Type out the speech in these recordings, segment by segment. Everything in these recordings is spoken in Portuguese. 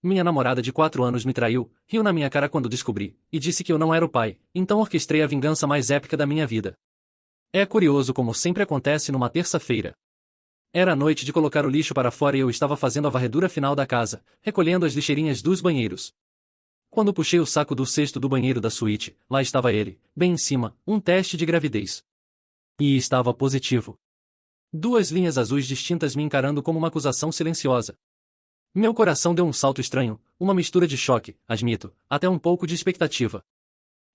Minha namorada de 4 anos me traiu, riu na minha cara quando descobri, e disse que eu não era o pai, então orquestrei a vingança mais épica da minha vida. É curioso como sempre acontece numa terça-feira. Era a noite de colocar o lixo para fora e eu estava fazendo a varredura final da casa, recolhendo as lixeirinhas dos banheiros. Quando puxei o saco do cesto do banheiro da suíte, lá estava ele, bem em cima, um teste de gravidez. E estava positivo. 2 linhas azuis distintas me encarando como uma acusação silenciosa. Meu coração deu um salto estranho, uma mistura de choque, admito, até um pouco de expectativa.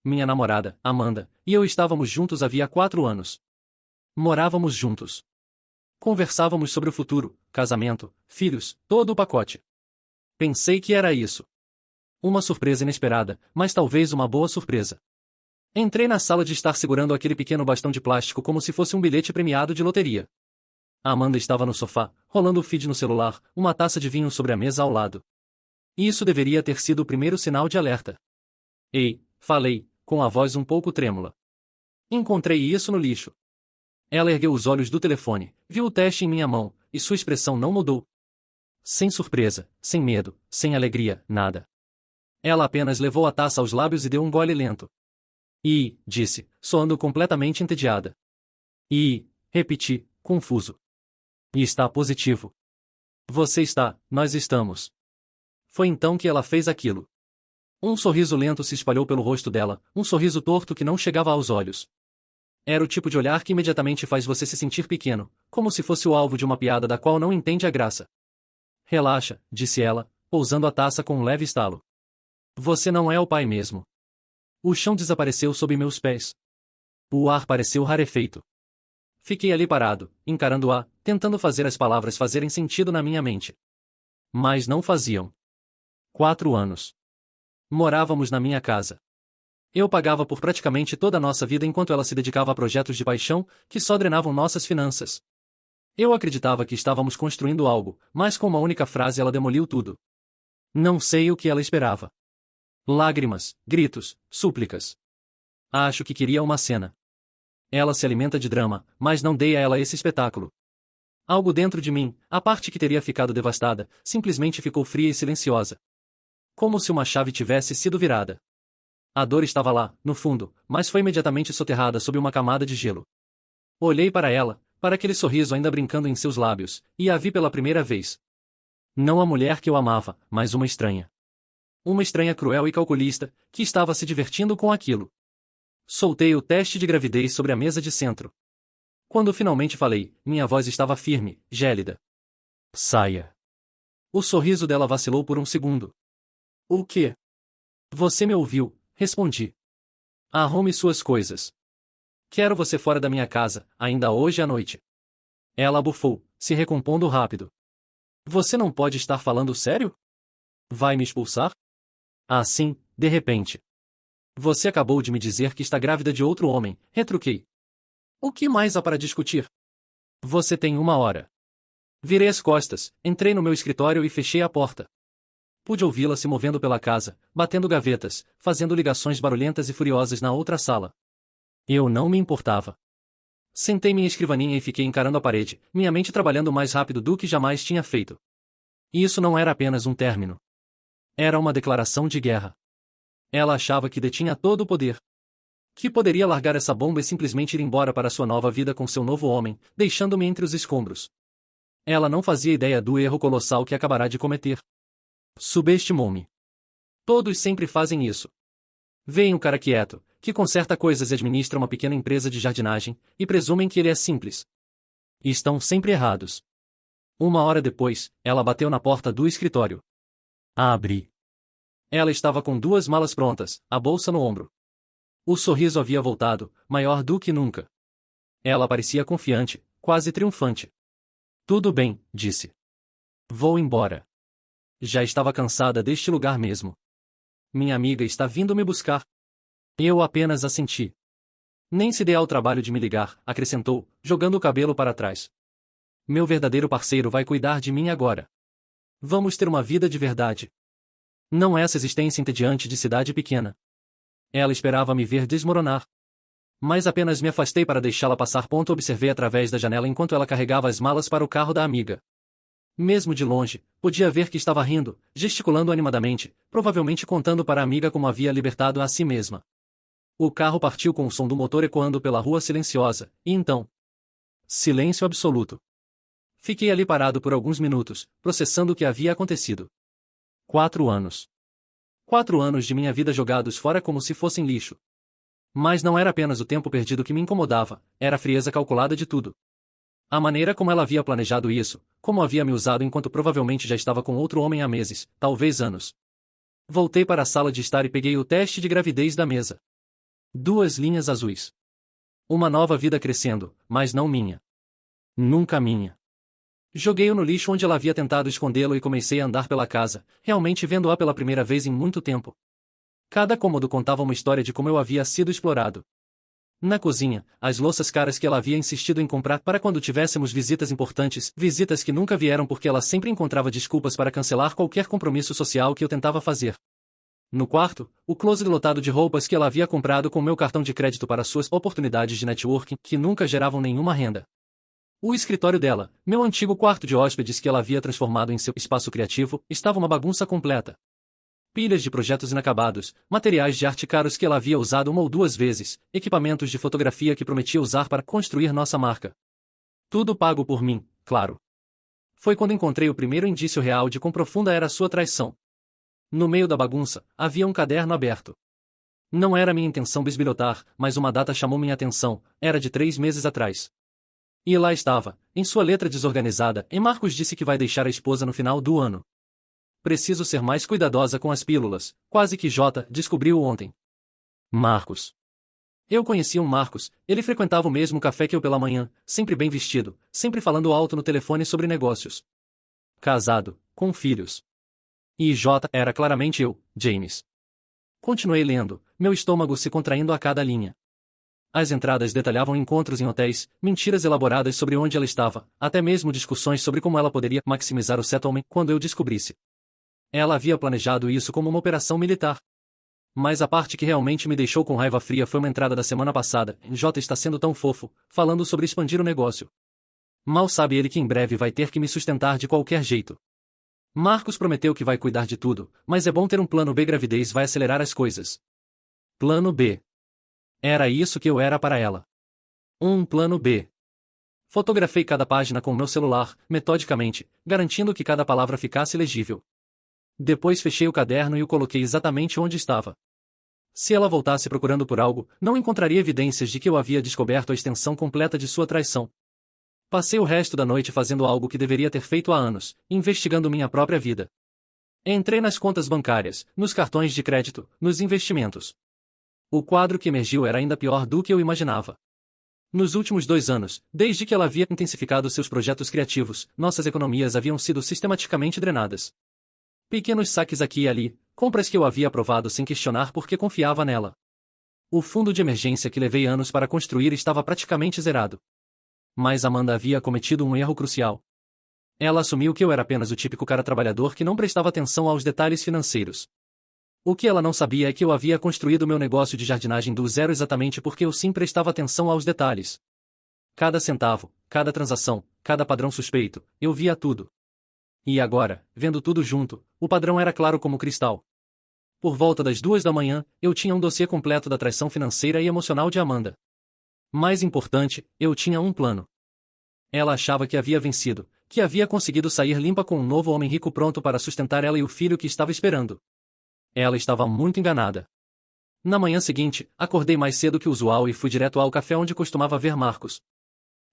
Minha namorada, Amanda, e eu estávamos juntos havia 4 anos. Morávamos juntos. Conversávamos sobre o futuro, casamento, filhos, todo o pacote. Pensei que era isso. Uma surpresa inesperada, mas talvez uma boa surpresa. Entrei na sala de estar segurando aquele pequeno bastão de plástico como se fosse um bilhete premiado de loteria. Amanda estava no sofá, rolando o feed no celular, uma taça de vinho sobre a mesa ao lado. Isso deveria ter sido o primeiro sinal de alerta. Ei, falei, com a voz um pouco trêmula. Encontrei isso no lixo. Ela ergueu os olhos do telefone, viu o teste em minha mão, e sua expressão não mudou. Sem surpresa, sem medo, sem alegria, nada. Ela apenas levou a taça aos lábios e deu um gole lento. Disse, soando completamente entediada. Repeti, confuso. E está positivo. Nós estamos. Foi então que ela fez aquilo. Um sorriso lento se espalhou pelo rosto dela, um sorriso torto que não chegava aos olhos. Era o tipo de olhar que imediatamente faz você se sentir pequeno, como se fosse o alvo de uma piada da qual não entende a graça. Relaxa, disse ela, pousando a taça com um leve estalo. Você não é o pai mesmo. O chão desapareceu sob meus pés. O ar pareceu rarefeito. Fiquei ali parado, encarando-a, tentando fazer as palavras fazerem sentido na minha mente. Mas não faziam. 4 anos. Morávamos na minha casa. Eu pagava por praticamente toda a nossa vida enquanto ela se dedicava a projetos de paixão que só drenavam nossas finanças. Eu acreditava que estávamos construindo algo, mas com uma única frase ela demoliu tudo. Não sei o que ela esperava. Lágrimas, gritos, súplicas. Acho que queria uma cena. Ela se alimenta de drama, mas não dei a ela esse espetáculo. Algo dentro de mim, a parte que teria ficado devastada, simplesmente ficou fria e silenciosa. Como se uma chave tivesse sido virada. A dor estava lá, no fundo, mas foi imediatamente soterrada sob uma camada de gelo. Olhei para ela, para aquele sorriso ainda brincando em seus lábios, e a vi pela primeira vez. Não a mulher que eu amava, mas uma estranha. Uma estranha cruel e calculista, que estava se divertindo com aquilo. Soltei o teste de gravidez sobre a mesa de centro. Quando finalmente falei, minha voz estava firme, gélida. Saia. O sorriso dela vacilou por um segundo. O quê? Você me ouviu, respondi. Arrume suas coisas. Quero você fora da minha casa, ainda hoje à noite. Ela bufou, se recompondo rápido. Você não pode estar falando sério? Vai me expulsar? Assim, de repente. Você acabou de me dizer que está grávida de outro homem, retruquei. O que mais há para discutir? Você tem 1 hora. Virei as costas, entrei no meu escritório e fechei a porta. Pude ouvi-la se movendo pela casa, batendo gavetas, fazendo ligações barulhentas e furiosas na outra sala. Eu não me importava. Sentei minha escrivaninha e fiquei encarando a parede, minha mente trabalhando mais rápido do que jamais tinha feito. E isso não era apenas um término. Era uma declaração de guerra. Ela achava que detinha todo o poder. Que poderia largar essa bomba e simplesmente ir embora para sua nova vida com seu novo homem, deixando-me entre os escombros. Ela não fazia ideia do erro colossal que acabará de cometer. Subestimou-me. Todos sempre fazem isso. Veem o cara quieto, que conserta coisas e administra uma pequena empresa de jardinagem, e presumem que ele é simples. Estão sempre errados. 1 hora depois, ela bateu na porta do escritório. Abri. Ela estava com 2 malas prontas, a bolsa no ombro. O sorriso havia voltado, maior do que nunca. Ela parecia confiante, quase triunfante. Tudo bem, disse. Vou embora. Já estava cansada deste lugar mesmo. Minha amiga está vindo me buscar. Eu apenas assenti. Nem se dê ao trabalho de me ligar, acrescentou, jogando o cabelo para trás. Meu verdadeiro parceiro vai cuidar de mim agora. Vamos ter uma vida de verdade. Não essa existência entediante de cidade pequena. Ela esperava me ver desmoronar. Mas apenas me afastei para deixá-la passar. Observei através da janela enquanto ela carregava as malas para o carro da amiga. Mesmo de longe, podia ver que estava rindo, gesticulando animadamente, provavelmente contando para a amiga como havia libertado a si mesma. O carro partiu com o som do motor ecoando pela rua silenciosa, e então... silêncio absoluto. Fiquei ali parado por alguns minutos, processando o que havia acontecido. 4 anos. 4 anos de minha vida jogados fora como se fossem lixo. Mas não era apenas o tempo perdido que me incomodava, era a frieza calculada de tudo. A maneira como ela havia planejado isso, como havia me usado enquanto provavelmente já estava com outro homem há meses, talvez anos. Voltei para a sala de estar e peguei o teste de gravidez da mesa. 2 linhas azuis. Uma nova vida crescendo, mas não minha. Nunca minha. Joguei-o no lixo onde ela havia tentado escondê-lo e comecei a andar pela casa, realmente vendo-a pela primeira vez em muito tempo. Cada cômodo contava uma história de como eu havia sido explorado. Na cozinha, as louças caras que ela havia insistido em comprar para quando tivéssemos visitas importantes, visitas que nunca vieram porque ela sempre encontrava desculpas para cancelar qualquer compromisso social que eu tentava fazer. No quarto, o closet lotado de roupas que ela havia comprado com meu cartão de crédito para suas oportunidades de networking, que nunca geravam nenhuma renda. O escritório dela, meu antigo quarto de hóspedes que ela havia transformado em seu espaço criativo, estava uma bagunça completa. Pilhas de projetos inacabados, materiais de arte caros que ela havia usado 1 ou 2 vezes, equipamentos de fotografia que prometia usar para construir nossa marca. Tudo pago por mim, claro. Foi quando encontrei o primeiro indício real de quão profunda era sua traição. No meio da bagunça, havia um caderno aberto. Não era minha intenção bisbilhotar, mas uma data chamou minha atenção, era de 3 meses atrás. E lá estava, em sua letra desorganizada, e Marcos disse que vai deixar a esposa no final do ano. Preciso ser mais cuidadosa com as pílulas, quase que J descobriu ontem. Marcos. Eu conhecia um Marcos, ele frequentava o mesmo café que eu pela manhã, sempre bem vestido, sempre falando alto no telefone sobre negócios. Casado, com filhos. E J era claramente eu, James. Continuei lendo, meu estômago se contraindo a cada linha. As entradas detalhavam encontros em hotéis, mentiras elaboradas sobre onde ela estava, até mesmo discussões sobre como ela poderia maximizar o settlement quando eu descobrisse. Ela havia planejado isso como uma operação militar. Mas a parte que realmente me deixou com raiva fria foi uma entrada da semana passada. J está sendo tão fofo, falando sobre expandir o negócio. Mal sabe ele que em breve vai ter que me sustentar de qualquer jeito. Marcos prometeu que vai cuidar de tudo, mas é bom ter um plano B. Gravidez vai acelerar as coisas. Plano B. Era isso que eu era para ela. Um plano B. Fotografei cada página com meu celular, metodicamente, garantindo que cada palavra ficasse legível. Depois fechei o caderno e o coloquei exatamente onde estava. Se ela voltasse procurando por algo, não encontraria evidências de que eu havia descoberto a extensão completa de sua traição. Passei o resto da noite fazendo algo que deveria ter feito há anos, investigando minha própria vida. Entrei nas contas bancárias, nos cartões de crédito, nos investimentos. O quadro que emergiu era ainda pior do que eu imaginava. Nos últimos 2 anos, desde que ela havia intensificado seus projetos criativos, nossas economias haviam sido sistematicamente drenadas. Pequenos saques aqui e ali, compras que eu havia aprovado sem questionar porque confiava nela. O fundo de emergência que levei anos para construir estava praticamente zerado. Mas Amanda havia cometido um erro crucial. Ela assumiu que eu era apenas o típico cara trabalhador que não prestava atenção aos detalhes financeiros. O que ela não sabia é que eu havia construído meu negócio de jardinagem do zero exatamente porque eu sim prestava atenção aos detalhes. Cada centavo, cada transação, cada padrão suspeito, eu via tudo. E agora, vendo tudo junto, o padrão era claro como cristal. Por volta das 2 da manhã, eu tinha um dossiê completo da traição financeira e emocional de Amanda. Mais importante, eu tinha um plano. Ela achava que havia vencido, que havia conseguido sair limpa com um novo homem rico pronto para sustentar ela e o filho que estava esperando. Ela estava muito enganada. Na manhã seguinte, acordei mais cedo que o usual e fui direto ao café onde costumava ver Marcos.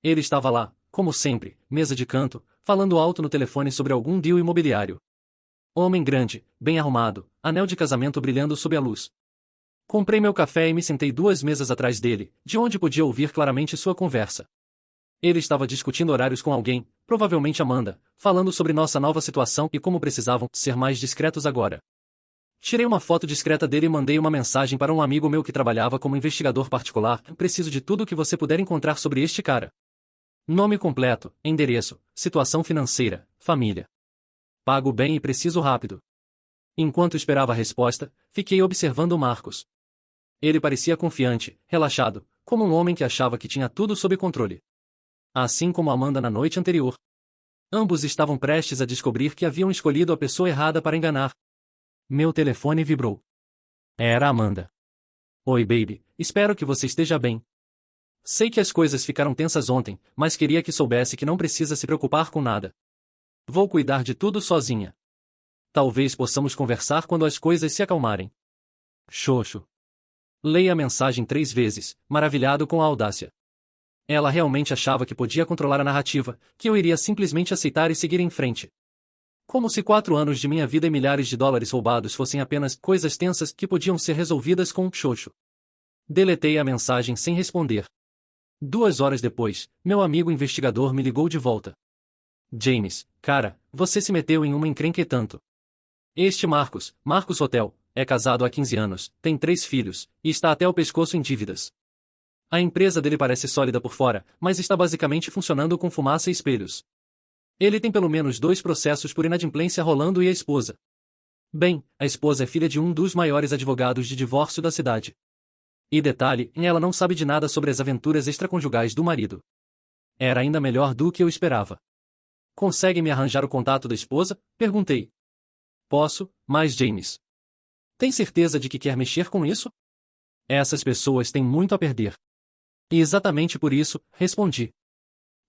Ele estava lá, como sempre, mesa de canto, falando alto no telefone sobre algum deal imobiliário. Homem grande, bem arrumado, anel de casamento brilhando sob a luz. Comprei meu café e me sentei 2 mesas atrás dele, de onde podia ouvir claramente sua conversa. Ele estava discutindo horários com alguém, provavelmente Amanda, falando sobre nossa nova situação e como precisavam ser mais discretos agora. Tirei uma foto discreta dele e mandei uma mensagem para um amigo meu que trabalhava como investigador particular. Preciso de tudo o que você puder encontrar sobre este cara. Nome completo, endereço, situação financeira, família. Pago bem e preciso rápido. Enquanto esperava a resposta, fiquei observando o Marcos. Ele parecia confiante, relaxado, como um homem que achava que tinha tudo sob controle. Assim como Amanda na noite anterior. Ambos estavam prestes a descobrir que haviam escolhido a pessoa errada para enganar. Meu telefone vibrou. Era Amanda. Oi, baby, espero que você esteja bem. Sei que as coisas ficaram tensas ontem, mas queria que soubesse que não precisa se preocupar com nada. Vou cuidar de tudo sozinha. Talvez possamos conversar quando as coisas se acalmarem. Xoxo. Leia a mensagem 3 vezes, maravilhado com a audácia. Ela realmente achava que podia controlar a narrativa, que eu iria simplesmente aceitar e seguir em frente. Como se 4 anos de minha vida e milhares de dólares roubados fossem apenas coisas tensas que podiam ser resolvidas com um xoxo. Deletei a mensagem sem responder. 2 horas depois, meu amigo investigador me ligou de volta. James, cara, você se meteu em uma encrenca e tanto. Este Marcos Hotel, é casado há 15 anos, tem 3 filhos, e está até o pescoço em dívidas. A empresa dele parece sólida por fora, mas está basicamente funcionando com fumaça e espelhos. Ele tem pelo menos 2 processos por inadimplência rolando e a esposa. Bem, a esposa é filha de um dos maiores advogados de divórcio da cidade. E detalhe, ela não sabe de nada sobre as aventuras extraconjugais do marido. Era ainda melhor do que eu esperava. Consegue me arranjar o contato da esposa? Perguntei. Posso, mas James. Tem certeza de que quer mexer com isso? Essas pessoas têm muito a perder. E exatamente por isso, respondi.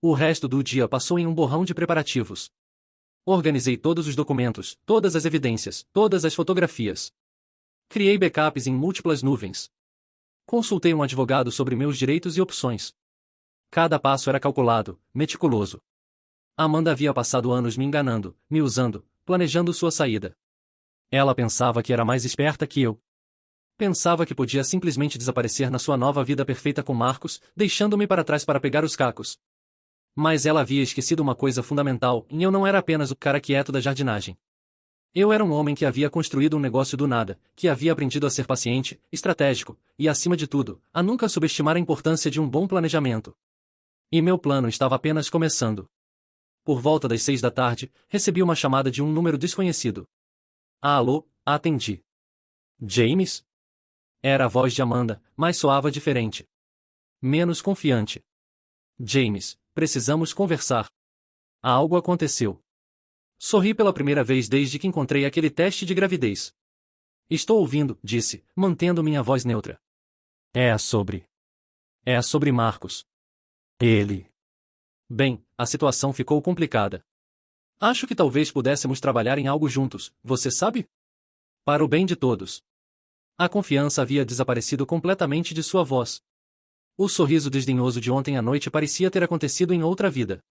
O resto do dia passou em um borrão de preparativos. Organizei todos os documentos, todas as evidências, todas as fotografias. Criei backups em múltiplas nuvens. Consultei um advogado sobre meus direitos e opções. Cada passo era calculado, meticuloso. Amanda havia passado anos me enganando, me usando, planejando sua saída. Ela pensava que era mais esperta que eu. Pensava que podia simplesmente desaparecer na sua nova vida perfeita com Marcos, deixando-me para trás para pegar os cacos. Mas ela havia esquecido uma coisa fundamental, e eu não era apenas o cara quieto da jardinagem. Eu era um homem que havia construído um negócio do nada, que havia aprendido a ser paciente, estratégico, e acima de tudo, a nunca subestimar a importância de um bom planejamento. E meu plano estava apenas começando. Por volta das 6 da tarde, recebi uma chamada de um número desconhecido. Alô, atendi. James? Era a voz de Amanda, mas soava diferente. Menos confiante. James, precisamos conversar. Algo aconteceu. Sorri pela primeira vez desde que encontrei aquele teste de gravidez. Estou ouvindo, disse, mantendo minha voz neutra. É sobre Marcos. Ele. Bem, a situação ficou complicada. Acho que talvez pudéssemos trabalhar em algo juntos, você sabe? Para o bem de todos. A confiança havia desaparecido completamente de sua voz. O sorriso desdenhoso de ontem à noite parecia ter acontecido em outra vida.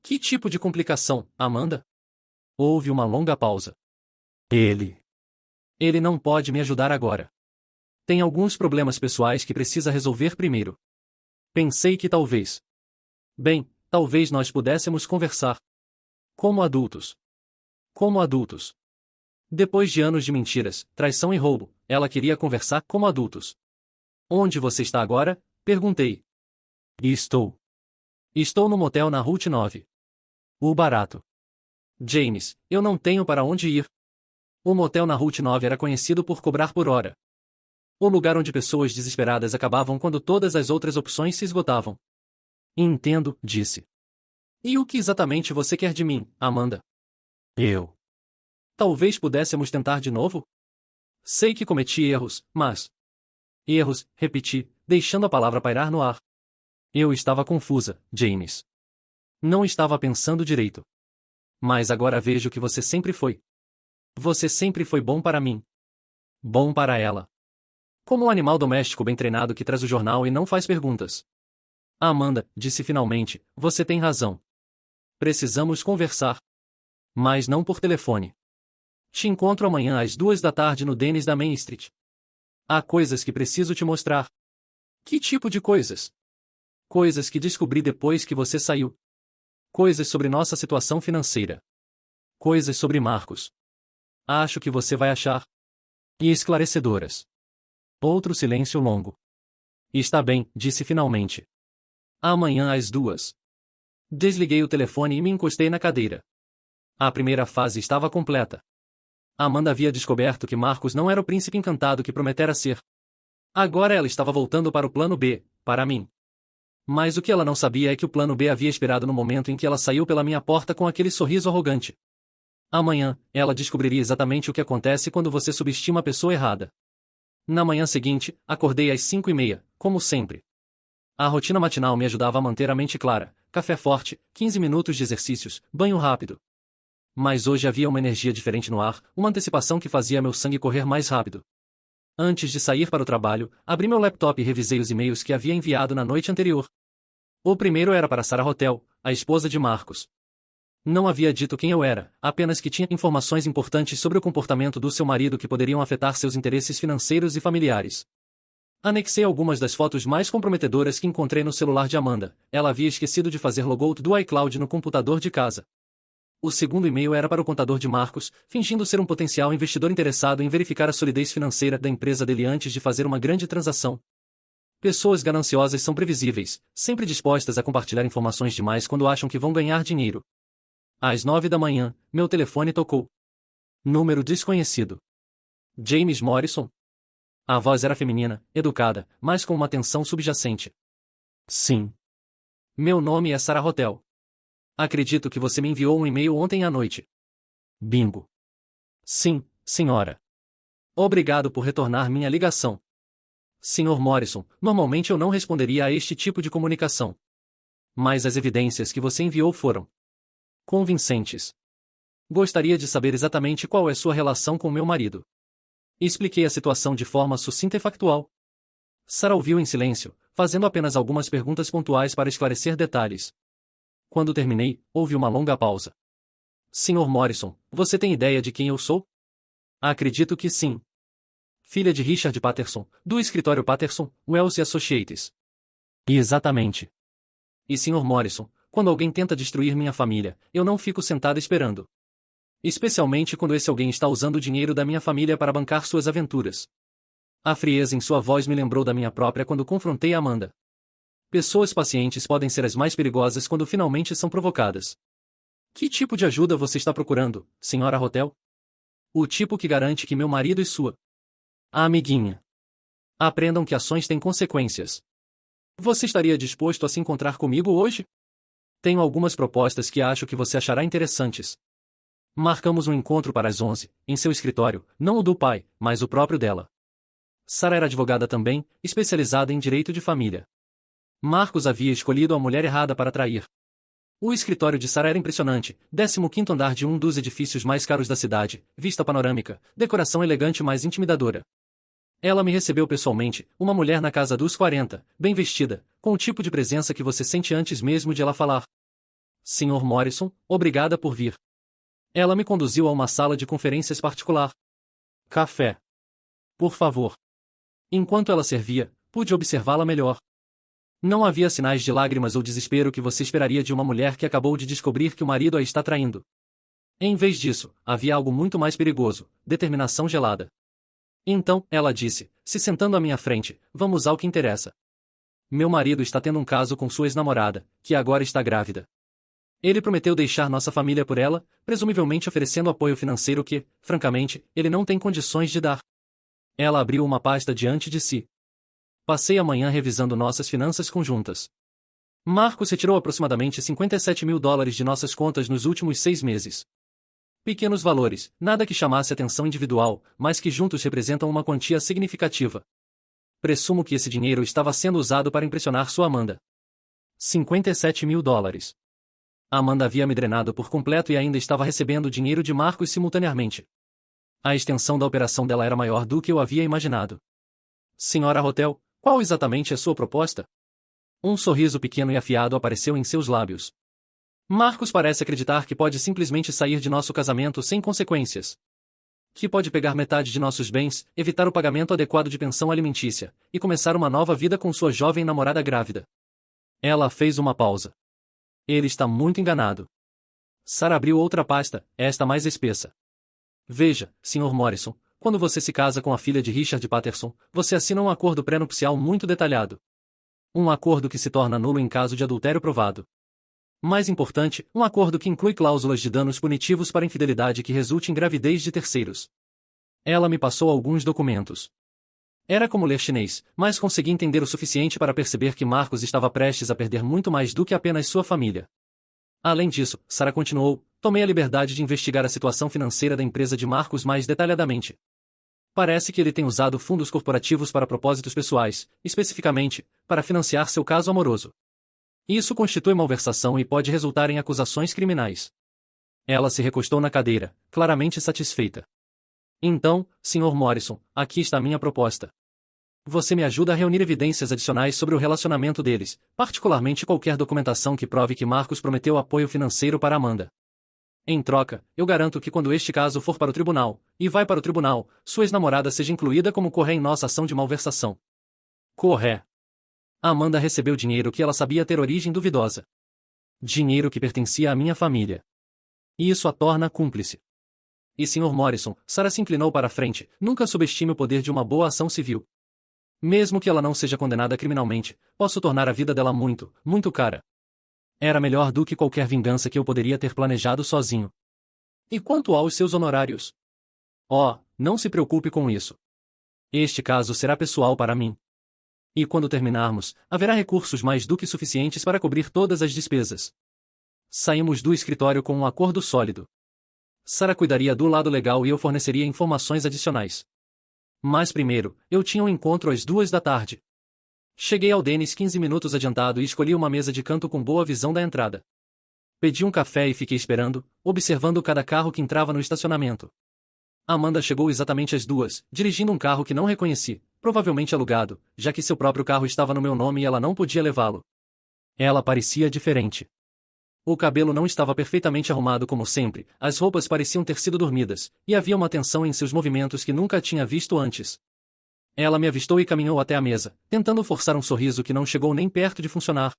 Que tipo de complicação, Amanda? Houve uma longa pausa. Ele não pode me ajudar agora. Tem alguns problemas pessoais que precisa resolver primeiro. Pensei que talvez. Bem, talvez nós pudéssemos conversar. Como adultos. Como adultos. Depois de anos de mentiras, traição e roubo, ela queria conversar como adultos. Onde você está agora? Perguntei. Estou no motel na Route 9. O barato. James, eu não tenho para onde ir. O motel na Route 9 era conhecido por cobrar por hora. O lugar onde pessoas desesperadas acabavam quando todas as outras opções se esgotavam. Entendo, disse. E o que exatamente você quer de mim, Amanda? Talvez pudéssemos tentar de novo? Sei que cometi erros, mas... Erros, repeti, deixando a palavra pairar no ar. Eu estava confusa, James. Não estava pensando direito. Mas agora vejo que você sempre foi. Você sempre foi bom para mim. Bom para ela. Como um animal doméstico bem treinado que traz o jornal e não faz perguntas. Amanda, disse finalmente, você tem razão. Precisamos conversar. Mas não por telefone. Te encontro amanhã às 2 da tarde no Dennis da Main Street. Há coisas que preciso te mostrar. Que tipo de coisas? Coisas que descobri depois que você saiu. Coisas sobre nossa situação financeira. Coisas sobre Marcos. Acho que você vai achar. E esclarecedoras. Outro silêncio longo. Está bem, disse finalmente. Amanhã às 2. Desliguei o telefone e me encostei na cadeira. A primeira fase estava completa. Amanda havia descoberto que Marcos não era o príncipe encantado que prometera ser. Agora ela estava voltando para o plano B, para mim. Mas o que ela não sabia é que o plano B havia esperado no momento em que ela saiu pela minha porta com aquele sorriso arrogante. Amanhã, ela descobriria exatamente o que acontece quando você subestima a pessoa errada. Na manhã seguinte, acordei às 5:30, como sempre. A rotina matinal me ajudava a manter a mente clara, café forte, 15 minutos de exercícios, banho rápido. Mas hoje havia uma energia diferente no ar, uma antecipação que fazia meu sangue correr mais rápido. Antes de sair para o trabalho, abri meu laptop e revisei os e-mails que havia enviado na noite anterior. O primeiro era para Sarah Hotel, a esposa de Marcos. Não havia dito quem eu era, apenas que tinha informações importantes sobre o comportamento do seu marido que poderiam afetar seus interesses financeiros e familiares. Anexei algumas das fotos mais comprometedoras que encontrei no celular de Amanda. Ela havia esquecido de fazer logout do iCloud no computador de casa. O segundo e-mail era para o contador de Marcos, fingindo ser um potencial investidor interessado em verificar a solidez financeira da empresa dele antes de fazer uma grande transação. Pessoas gananciosas são previsíveis, sempre dispostas a compartilhar informações demais quando acham que vão ganhar dinheiro. Às 9 da manhã, meu telefone tocou. Número desconhecido. James Morrison? A voz era feminina, educada, mas com uma tensão subjacente. Sim. Meu nome é Sarah Hotel. Acredito que você me enviou um e-mail ontem à noite. Bingo. Sim, senhora. Obrigado por retornar minha ligação. Sr. Morrison, normalmente eu não responderia a este tipo de comunicação. Mas as evidências que você enviou foram convincentes. Gostaria de saber exatamente qual é sua relação com meu marido. Expliquei a situação de forma sucinta e factual. Sarah ouviu em silêncio, fazendo apenas algumas perguntas pontuais para esclarecer detalhes. Quando terminei, houve uma longa pausa. Sr. Morrison, você tem ideia de quem eu sou? Acredito que sim. Filha de Richard Patterson, do escritório Patterson, Wells Associates. Exatamente. E Sr. Morrison, quando alguém tenta destruir minha família, eu não fico sentada esperando. Especialmente quando esse alguém está usando o dinheiro da minha família para bancar suas aventuras. A frieza em sua voz me lembrou da minha própria quando confrontei Amanda. Pessoas pacientes podem ser as mais perigosas quando finalmente são provocadas. Que tipo de ajuda você está procurando, Sra. Hotel? O tipo que garante que meu marido e sua amiguinha aprendam que ações têm consequências. Você estaria disposto a se encontrar comigo hoje? Tenho algumas propostas que acho que você achará interessantes. Marcamos um encontro para as 11, em seu escritório, não o do pai, mas o próprio dela. Sarah era advogada também, especializada em direito de família. Marcos havia escolhido a mulher errada para trair. O escritório de Sarah era impressionante, 15º andar de um dos edifícios mais caros da cidade, vista panorâmica, decoração elegante mais intimidadora. Ela me recebeu pessoalmente, uma mulher na casa dos 40, bem vestida, com o tipo de presença que você sente antes mesmo de ela falar. Sr. Morrison, obrigada por vir. Ela me conduziu a uma sala de conferências particular. Café. Por favor. Enquanto ela servia, pude observá-la melhor. Não havia sinais de lágrimas ou desespero que você esperaria de uma mulher que acabou de descobrir que o marido a está traindo. Em vez disso, havia algo muito mais perigoso, determinação gelada. Então, ela disse, se sentando à minha frente, vamos ao que interessa. Meu marido está tendo um caso com sua ex-namorada, que agora está grávida. Ele prometeu deixar nossa família por ela, presumivelmente oferecendo apoio financeiro que, francamente, ele não tem condições de dar. Ela abriu uma pasta diante de si. Passei a manhã revisando nossas finanças conjuntas. Marcos retirou aproximadamente $57.000 de nossas contas nos últimos 6 meses. Pequenos valores, nada que chamasse atenção individual, mas que juntos representam uma quantia significativa. Presumo que esse dinheiro estava sendo usado para impressionar sua Amanda. $57.000. Amanda havia me drenado por completo e ainda estava recebendo o dinheiro de Marcos simultaneamente. A extensão da operação dela era maior do que eu havia imaginado. Sra. Hotel, qual exatamente é sua proposta? Um sorriso pequeno e afiado apareceu em seus lábios. Marcos parece acreditar que pode simplesmente sair de nosso casamento sem consequências. Que pode pegar metade de nossos bens, evitar o pagamento adequado de pensão alimentícia, e começar uma nova vida com sua jovem namorada grávida. Ela fez uma pausa. Ele está muito enganado. Sarah abriu outra pasta, esta mais espessa. Veja, Sr. Morrison, quando você se casa com a filha de Richard Patterson, você assina um acordo pré-nupcial muito detalhado. Um acordo que se torna nulo em caso de adultério provado. Mais importante, um acordo que inclui cláusulas de danos punitivos para infidelidade que resulte em gravidez de terceiros. Ela me passou alguns documentos. Era como ler chinês, mas consegui entender o suficiente para perceber que Marcos estava prestes a perder muito mais do que apenas sua família. Além disso, Sarah continuou, tomei a liberdade de investigar a situação financeira da empresa de Marcos mais detalhadamente. Parece que ele tem usado fundos corporativos para propósitos pessoais, especificamente, para financiar seu caso amoroso. Isso constitui malversação e pode resultar em acusações criminais. Ela se recostou na cadeira, claramente satisfeita. Então, Sr. Morrison, aqui está a minha proposta. Você me ajuda a reunir evidências adicionais sobre o relacionamento deles, particularmente qualquer documentação que prove que Marcos prometeu apoio financeiro para Amanda. Em troca, eu garanto que quando este caso for para o tribunal, e vai para o tribunal, sua ex-namorada seja incluída como corré em nossa ação de malversação. Corré. Amanda recebeu dinheiro que ela sabia ter origem duvidosa. Dinheiro que pertencia à minha família. E isso a torna cúmplice. E Sr. Morrison, Sarah se inclinou para a frente, nunca subestime o poder de uma boa ação civil. Mesmo que ela não seja condenada criminalmente, posso tornar a vida dela muito, muito cara. Era melhor do que qualquer vingança que eu poderia ter planejado sozinho. E quanto aos seus honorários? Oh, não se preocupe com isso. Este caso será pessoal para mim. E quando terminarmos, haverá recursos mais do que suficientes para cobrir todas as despesas. Saímos do escritório com um acordo sólido. Sarah cuidaria do lado legal e eu forneceria informações adicionais. Mas primeiro, eu tinha um encontro às 14h. Cheguei ao Dennis 15 minutos adiantado e escolhi uma mesa de canto com boa visão da entrada. Pedi um café e fiquei esperando, observando cada carro que entrava no estacionamento. Amanda chegou exatamente às 2, dirigindo um carro que não reconheci, provavelmente alugado, já que seu próprio carro estava no meu nome e ela não podia levá-lo. Ela parecia diferente. O cabelo não estava perfeitamente arrumado como sempre, as roupas pareciam ter sido dormidas, e havia uma tensão em seus movimentos que nunca tinha visto antes. Ela me avistou e caminhou até a mesa, tentando forçar um sorriso que não chegou nem perto de funcionar.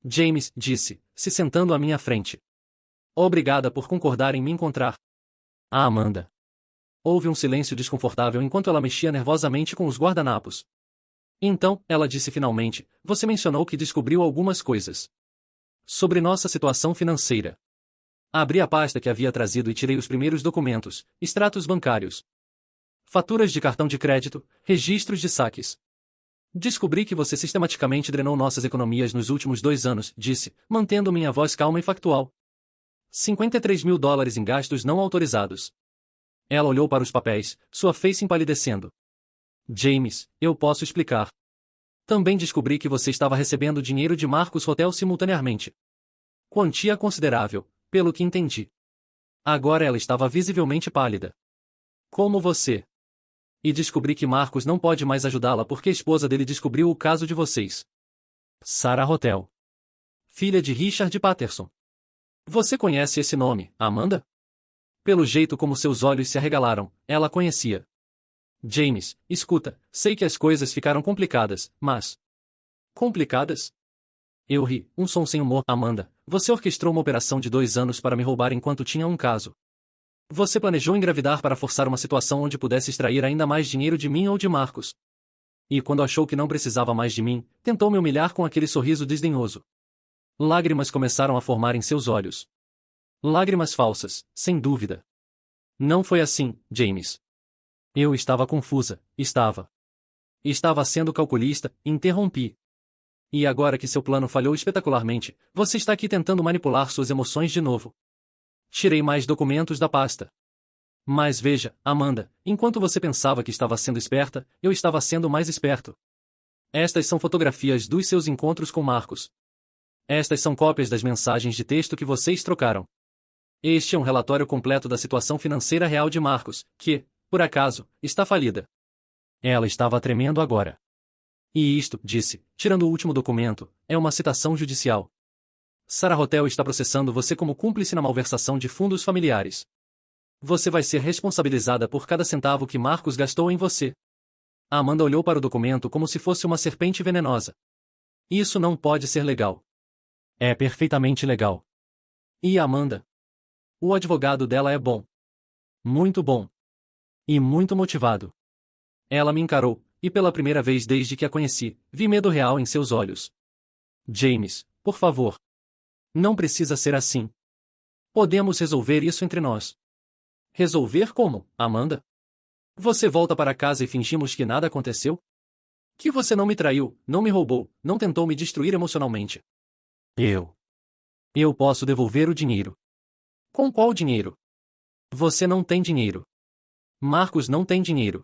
James, disse, se sentando à minha frente. Obrigada por concordar em me encontrar. Ah, Amanda. Houve um silêncio desconfortável enquanto ela mexia nervosamente com os guardanapos. Então, ela disse finalmente, você mencionou que descobriu algumas coisas. Sobre nossa situação financeira. Abri a pasta que havia trazido e tirei os primeiros documentos, extratos bancários. Faturas de cartão de crédito, registros de saques. Descobri que você sistematicamente drenou nossas economias nos últimos 2 anos, disse, mantendo minha voz calma e factual. $53.000 em gastos não autorizados. Ela olhou para os papéis, sua face empalidecendo. James, eu posso explicar. Também descobri que você estava recebendo dinheiro de Marcos Hotel simultaneamente. Quantia considerável, pelo que entendi. Agora ela estava visivelmente pálida. Como você. E descobri que Marcos não pode mais ajudá-la porque a esposa dele descobriu o caso de vocês. Sarah Hotel. Filha de Richard Patterson. Você conhece esse nome, Amanda? Pelo jeito como seus olhos se arregalaram, ela conhecia. James, escuta, sei que as coisas ficaram complicadas, mas... Complicadas? Eu ri, um som sem humor. Amanda, você orquestrou uma operação de 2 anos para me roubar enquanto tinha um caso. Você planejou engravidar para forçar uma situação onde pudesse extrair ainda mais dinheiro de mim ou de Marcos. E quando achou que não precisava mais de mim, tentou me humilhar com aquele sorriso desdenhoso. Lágrimas começaram a formar em seus olhos. Lágrimas falsas, sem dúvida. Não foi assim, James. Eu estava confusa, estava. Estava sendo calculista, interrompi. E agora que seu plano falhou espetacularmente, você está aqui tentando manipular suas emoções de novo. Tirei mais documentos da pasta. Mas veja, Amanda, enquanto você pensava que estava sendo esperta, eu estava sendo mais esperto. Estas são fotografias dos seus encontros com Marcos. Estas são cópias das mensagens de texto que vocês trocaram. Este é um relatório completo da situação financeira real de Marcos, que, por acaso, está falida. Ela estava tremendo agora. E isto, disse, tirando o último documento, é uma citação judicial. Sarah Hotel está processando você como cúmplice na malversação de fundos familiares. Você vai ser responsabilizada por cada centavo que Marcos gastou em você. A Amanda olhou para o documento como se fosse uma serpente venenosa. Isso não pode ser legal. É perfeitamente legal. E a Amanda? O advogado dela é bom. Muito bom. E muito motivado. Ela me encarou, e pela primeira vez desde que a conheci, vi medo real em seus olhos. James, por favor. Não precisa ser assim. Podemos resolver isso entre nós. Resolver como, Amanda? Você volta para casa e fingimos que nada aconteceu? Que você não me traiu, não me roubou, não tentou me destruir emocionalmente. Eu posso devolver o dinheiro. Com qual dinheiro? Você não tem dinheiro. Marcos não tem dinheiro.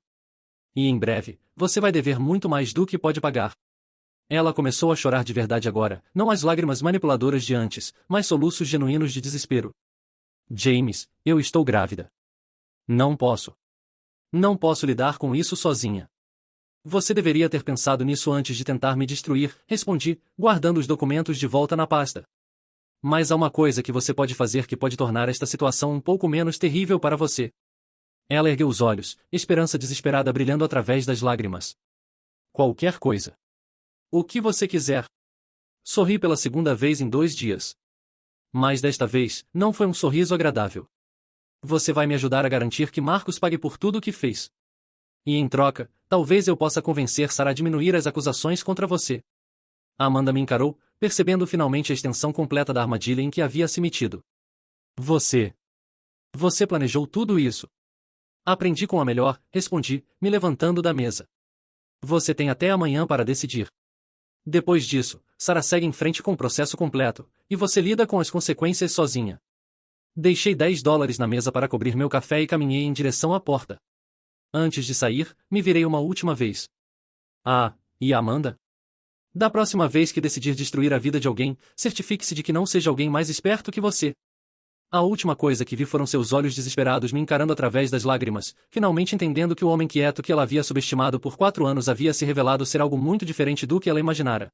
E em breve, você vai dever muito mais do que pode pagar. Ela começou a chorar de verdade agora, não as lágrimas manipuladoras de antes, mas soluços genuínos de desespero. James, eu estou grávida. Não posso. Não posso lidar com isso sozinha. Você deveria ter pensado nisso antes de tentar me destruir, respondi, guardando os documentos de volta na pasta. Mas há uma coisa que você pode fazer que pode tornar esta situação um pouco menos terrível para você. Ela ergueu os olhos, esperança desesperada brilhando através das lágrimas. Qualquer coisa. O que você quiser. Sorri pela segunda vez em 2 dias. Mas desta vez, não foi um sorriso agradável. Você vai me ajudar a garantir que Marcos pague por tudo o que fez. E em troca, talvez eu possa convencer Sarah a diminuir as acusações contra você. Amanda me encarou, percebendo finalmente a extensão completa da armadilha em que havia se metido. Você planejou tudo isso. Aprendi com a melhor, respondi, me levantando da mesa. Você tem até amanhã para decidir. Depois disso, Sarah segue em frente com o processo completo, e você lida com as consequências sozinha. Deixei $10 na mesa para cobrir meu café e caminhei em direção à porta. Antes de sair, me virei uma última vez. Ah, e a Amanda? Da próxima vez que decidir destruir a vida de alguém, certifique-se de que não seja alguém mais esperto que você. A última coisa que vi foram seus olhos desesperados me encarando através das lágrimas, finalmente entendendo que o homem quieto que ela havia subestimado por 4 anos havia se revelado ser algo muito diferente do que ela imaginara.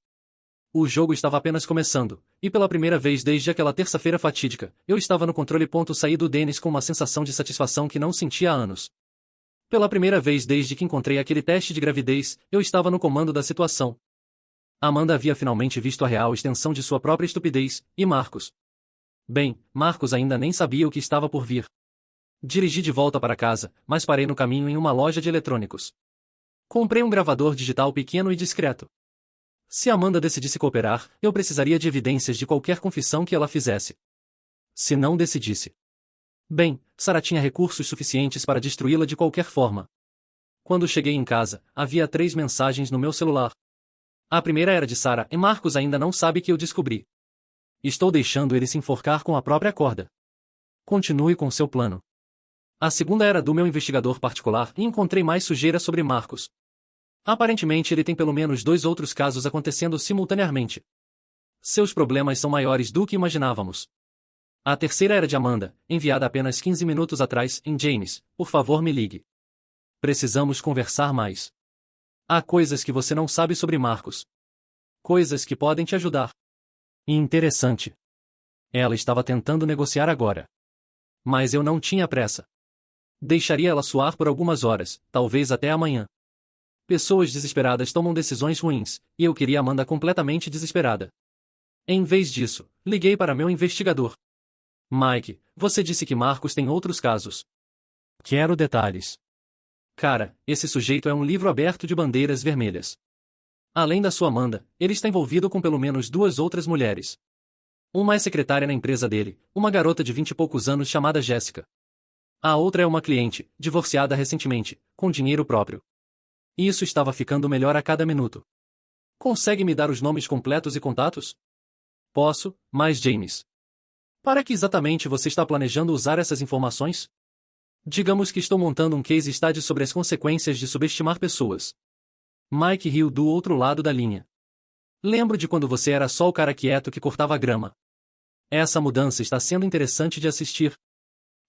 O jogo estava apenas começando, e pela primeira vez desde aquela terça-feira fatídica, eu estava no controle. Saí do Dennis com uma sensação de satisfação que não sentia há anos. Pela primeira vez desde que encontrei aquele teste de gravidez, eu estava no comando da situação. Amanda havia finalmente visto a real extensão de sua própria estupidez, e Marcos. Bem, Marcos ainda nem sabia o que estava por vir. Dirigi de volta para casa, mas parei no caminho em uma loja de eletrônicos. Comprei um gravador digital pequeno e discreto. Se Amanda decidisse cooperar, eu precisaria de evidências de qualquer confissão que ela fizesse. Se não decidisse. Bem, Sarah tinha recursos suficientes para destruí-la de qualquer forma. Quando cheguei em casa, havia 3 mensagens no meu celular. A primeira era de Sarah e Marcos ainda não sabe que eu descobri. Estou deixando ele se enforcar com a própria corda. Continue com seu plano. A segunda era do meu investigador particular e encontrei mais sujeira sobre Marcos. Aparentemente ele tem pelo menos 2 outros casos acontecendo simultaneamente. Seus problemas são maiores do que imaginávamos. A terceira era de Amanda, enviada apenas 15 minutos atrás, em James, por favor me ligue. Precisamos conversar mais. Há coisas que você não sabe sobre Marcos. Coisas que podem te ajudar. Interessante. Ela estava tentando negociar agora. Mas eu não tinha pressa. Deixaria ela suar por algumas horas, talvez até amanhã. Pessoas desesperadas tomam decisões ruins, e eu queria Amanda completamente desesperada. Em vez disso, liguei para meu investigador. Mike, você disse que Marcos tem outros casos. Quero detalhes. Cara, esse sujeito é um livro aberto de bandeiras vermelhas. Além da sua Amanda, ele está envolvido com pelo menos 2 outras mulheres. Uma é secretária na empresa dele, uma garota de 20 e poucos anos chamada Jéssica. A outra é uma cliente, divorciada recentemente, com dinheiro próprio. Isso estava ficando melhor a cada minuto. Consegue me dar os nomes completos e contatos? Posso, mas James. Para que exatamente você está planejando usar essas informações? Digamos que estou montando um case study sobre as consequências de subestimar pessoas. Mike riu do outro lado da linha. Lembro de quando você era só o cara quieto que cortava a grama. Essa mudança está sendo interessante de assistir.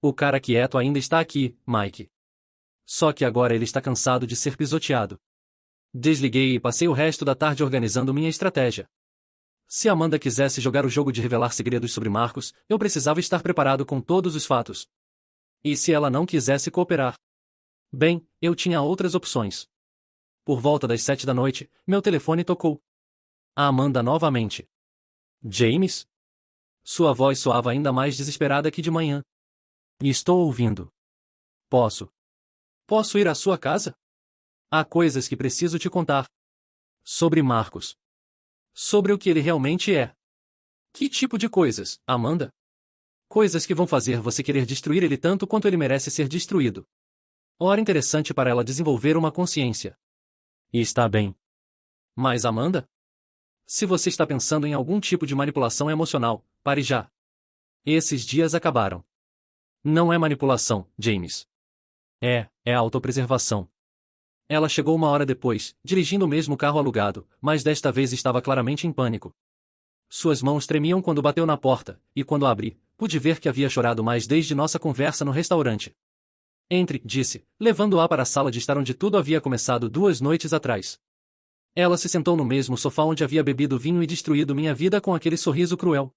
O cara quieto ainda está aqui, Mike. Só que agora ele está cansado de ser pisoteado. Desliguei e passei o resto da tarde organizando minha estratégia. Se Amanda quisesse jogar o jogo de revelar segredos sobre Marcos, eu precisava estar preparado com todos os fatos. E se ela não quisesse cooperar? Bem, eu tinha outras opções. Por volta das 7 da noite, meu telefone tocou. A Amanda novamente. James? Sua voz soava ainda mais desesperada que de manhã. Estou ouvindo. Posso ir à sua casa? Há coisas que preciso te contar. Sobre Marcos. Sobre o que ele realmente é. Que tipo de coisas, Amanda? Coisas que vão fazer você querer destruir ele tanto quanto ele merece ser destruído. Hora interessante para ela desenvolver uma consciência. E está bem. Mas Amanda? Se você está pensando em algum tipo de manipulação emocional, pare já. Esses dias acabaram. Não é manipulação, James. É autopreservação. Ela chegou uma hora depois, dirigindo o mesmo carro alugado, mas desta vez estava claramente em pânico. Suas mãos tremiam quando bateu na porta, e quando a abri, pude ver que havia chorado mais desde nossa conversa no restaurante. Entre, disse, levando-a para a sala de estar onde tudo havia começado 2 noites atrás. Ela se sentou no mesmo sofá onde havia bebido vinho e destruído minha vida com aquele sorriso cruel.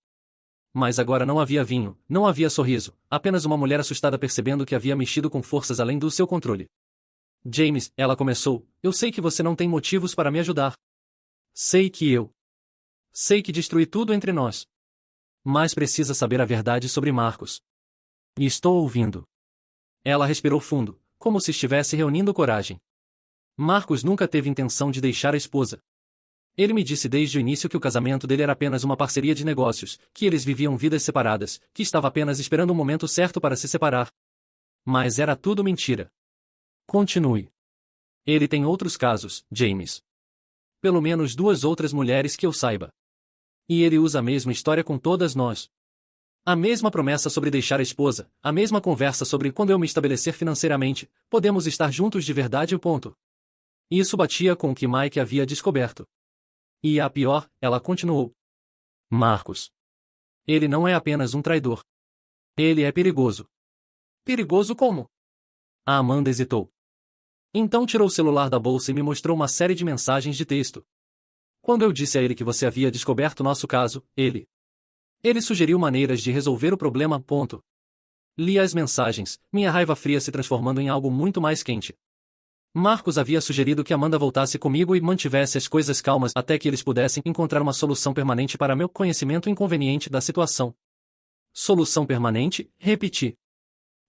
Mas agora não havia vinho, não havia sorriso, apenas uma mulher assustada percebendo que havia mexido com forças além do seu controle. James, ela começou, eu sei que você não tem motivos para me ajudar. Sei que destruí tudo entre nós. Mas precisa saber a verdade sobre Marcos. E estou ouvindo. Ela respirou fundo, como se estivesse reunindo coragem. Marcos nunca teve intenção de deixar a esposa. Ele me disse desde o início que o casamento dele era apenas uma parceria de negócios, que eles viviam vidas separadas, que estava apenas esperando o momento certo para se separar. Mas era tudo mentira. Continue. Ele tem outros casos, James. Pelo menos 2 outras mulheres que eu saiba. E ele usa a mesma história com todas nós. A mesma promessa sobre deixar a esposa, a mesma conversa sobre quando eu me estabelecer financeiramente, podemos estar juntos de verdade e ponto. Isso batia com o que Mike havia descoberto. E a pior, ela continuou. Marcos. Ele não é apenas um traidor. Ele é perigoso. Perigoso como? A Amanda hesitou. Então tirou o celular da bolsa e me mostrou uma série de mensagens de texto. Quando eu disse a ele que você havia descoberto nosso caso, ele sugeriu maneiras de resolver o problema, ponto. Li as mensagens, minha raiva fria se transformando em algo muito mais quente. Marcos havia sugerido que Amanda voltasse comigo e mantivesse as coisas calmas até que eles pudessem encontrar uma solução permanente para meu conhecimento inconveniente da situação. Solução permanente? Repeti.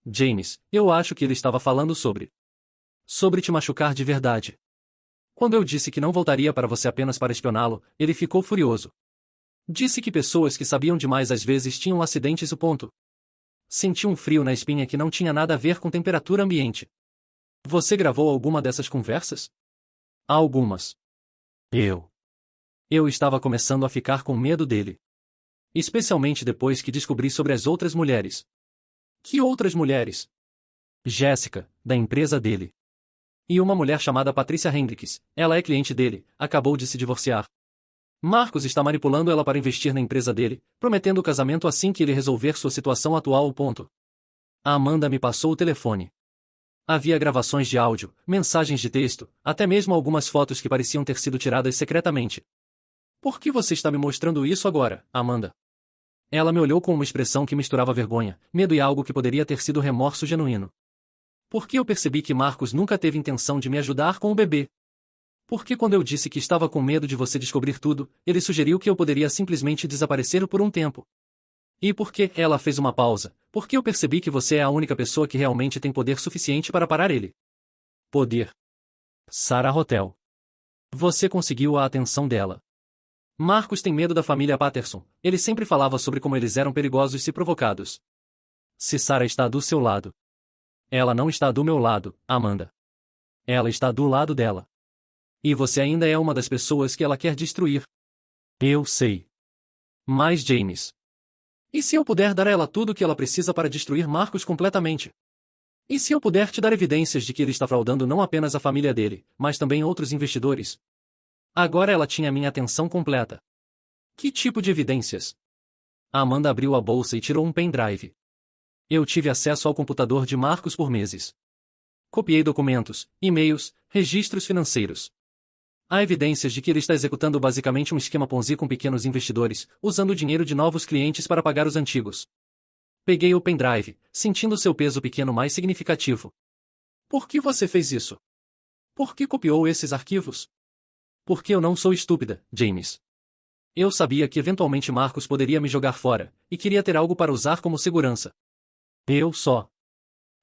James, eu acho que ele estava falando sobre te machucar de verdade. Quando eu disse que não voltaria para você apenas para espioná-lo, ele ficou furioso. Disse que pessoas que sabiam demais às vezes tinham acidentes e ponto. Senti um frio na espinha que não tinha nada a ver com temperatura ambiente. Você gravou alguma dessas conversas? Algumas. Eu estava começando a ficar com medo dele. Especialmente depois que descobri sobre as outras mulheres. Que outras mulheres? Jéssica, da empresa dele. E uma mulher chamada Patrícia Hendricks, ela é cliente dele, acabou de se divorciar. Marcos está manipulando ela para investir na empresa dele, prometendo o casamento assim que ele resolver sua situação atual. Ponto. A Amanda me passou o telefone. Havia gravações de áudio, mensagens de texto, até mesmo algumas fotos que pareciam ter sido tiradas secretamente. Por que você está me mostrando isso agora, Amanda? Ela me olhou com uma expressão que misturava vergonha, medo e algo que poderia ter sido remorso genuíno. Porque eu percebi que Marcos nunca teve intenção de me ajudar com o bebê. Porque quando eu disse que estava com medo de você descobrir tudo, ele sugeriu que eu poderia simplesmente desaparecer por um tempo. E por que ela fez uma pausa? Porque eu percebi que você é a única pessoa que realmente tem poder suficiente para parar ele. Poder. Sarah Hotel. Você conseguiu a atenção dela. Marcos tem medo da família Patterson. Ele sempre falava sobre como eles eram perigosos se provocados. Se Sarah está do seu lado. Ela não está do meu lado, Amanda. Ela está do lado dela. E você ainda é uma das pessoas que ela quer destruir. Eu sei. Mas James. E se eu puder dar a ela tudo o que ela precisa para destruir Marcos completamente? E se eu puder te dar evidências de que ele está fraudando não apenas a família dele, mas também outros investidores? Agora ela tinha minha atenção completa. Que tipo de evidências? A Amanda abriu a bolsa e tirou um pendrive. Eu tive acesso ao computador de Marcos por meses. Copiei documentos, e-mails, registros financeiros. Há evidências de que ele está executando basicamente um esquema Ponzi com pequenos investidores, usando o dinheiro de novos clientes para pagar os antigos. Peguei o pendrive, sentindo seu peso pequeno mais significativo. Por que você fez isso? Por que copiou esses arquivos? Porque eu não sou estúpida, James. Eu sabia que eventualmente Marcos poderia me jogar fora, e queria ter algo para usar como segurança.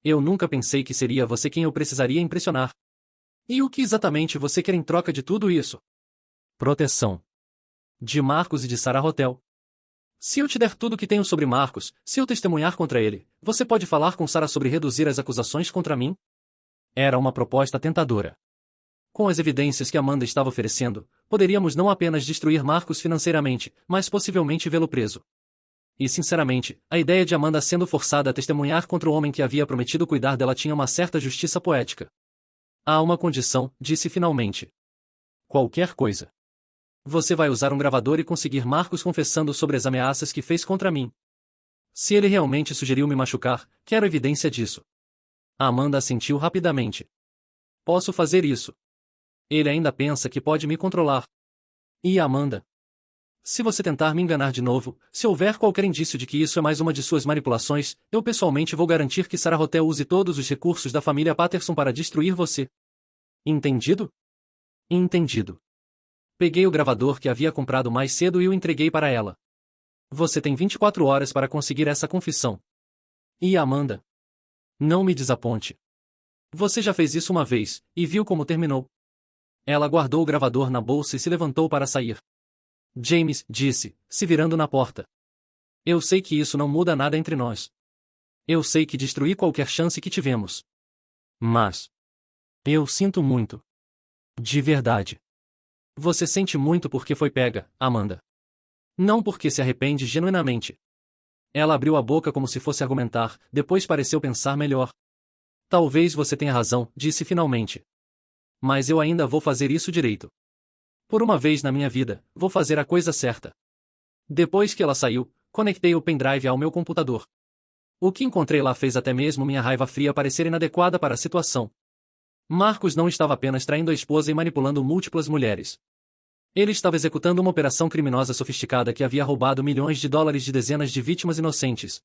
Eu nunca pensei que seria você quem eu precisaria impressionar. E o que exatamente você quer em troca de tudo isso? Proteção. De Marcos e de Sarah Hotel. Se eu te der tudo o que tenho sobre Marcos, se eu testemunhar contra ele, você pode falar com Sarah sobre reduzir as acusações contra mim? Era uma proposta tentadora. Com as evidências que Amanda estava oferecendo, poderíamos não apenas destruir Marcos financeiramente, mas possivelmente vê-lo preso. E sinceramente, a ideia de Amanda sendo forçada a testemunhar contra o homem que havia prometido cuidar dela tinha uma certa justiça poética. Há uma condição, disse finalmente. Qualquer coisa. Você vai usar um gravador e conseguir Marcos confessando sobre as ameaças que fez contra mim. Se ele realmente sugeriu me machucar, quero evidência disso. Amanda assentiu rapidamente. Posso fazer isso. Ele ainda pensa que pode me controlar. E Amanda? Se você tentar me enganar de novo, se houver qualquer indício de que isso é mais uma de suas manipulações, eu pessoalmente vou garantir que Sarah Hotel use todos os recursos da família Patterson para destruir você. Entendido? Entendido. Peguei o gravador que havia comprado mais cedo e o entreguei para ela. Você tem 24 horas para conseguir essa confissão. E Amanda? Não me desaponte. Você já fez isso uma vez, e viu como terminou. Ela guardou o gravador na bolsa e se levantou para sair. James, disse, se virando na porta. Eu sei que isso não muda nada entre nós. Eu sei que destruí qualquer chance que tivemos. Mas eu sinto muito. De verdade. Você sente muito porque foi pega, Amanda. Não porque se arrepende genuinamente. Ela abriu a boca como se fosse argumentar, depois pareceu pensar melhor. Talvez você tenha razão, disse finalmente. Mas eu ainda vou fazer isso direito. Por uma vez na minha vida, vou fazer a coisa certa. Depois que ela saiu, conectei o pendrive ao meu computador. O que encontrei lá fez até mesmo minha raiva fria parecer inadequada para a situação. Marcos não estava apenas traindo a esposa e manipulando múltiplas mulheres. Ele estava executando uma operação criminosa sofisticada que havia roubado milhões de dólares de dezenas de vítimas inocentes.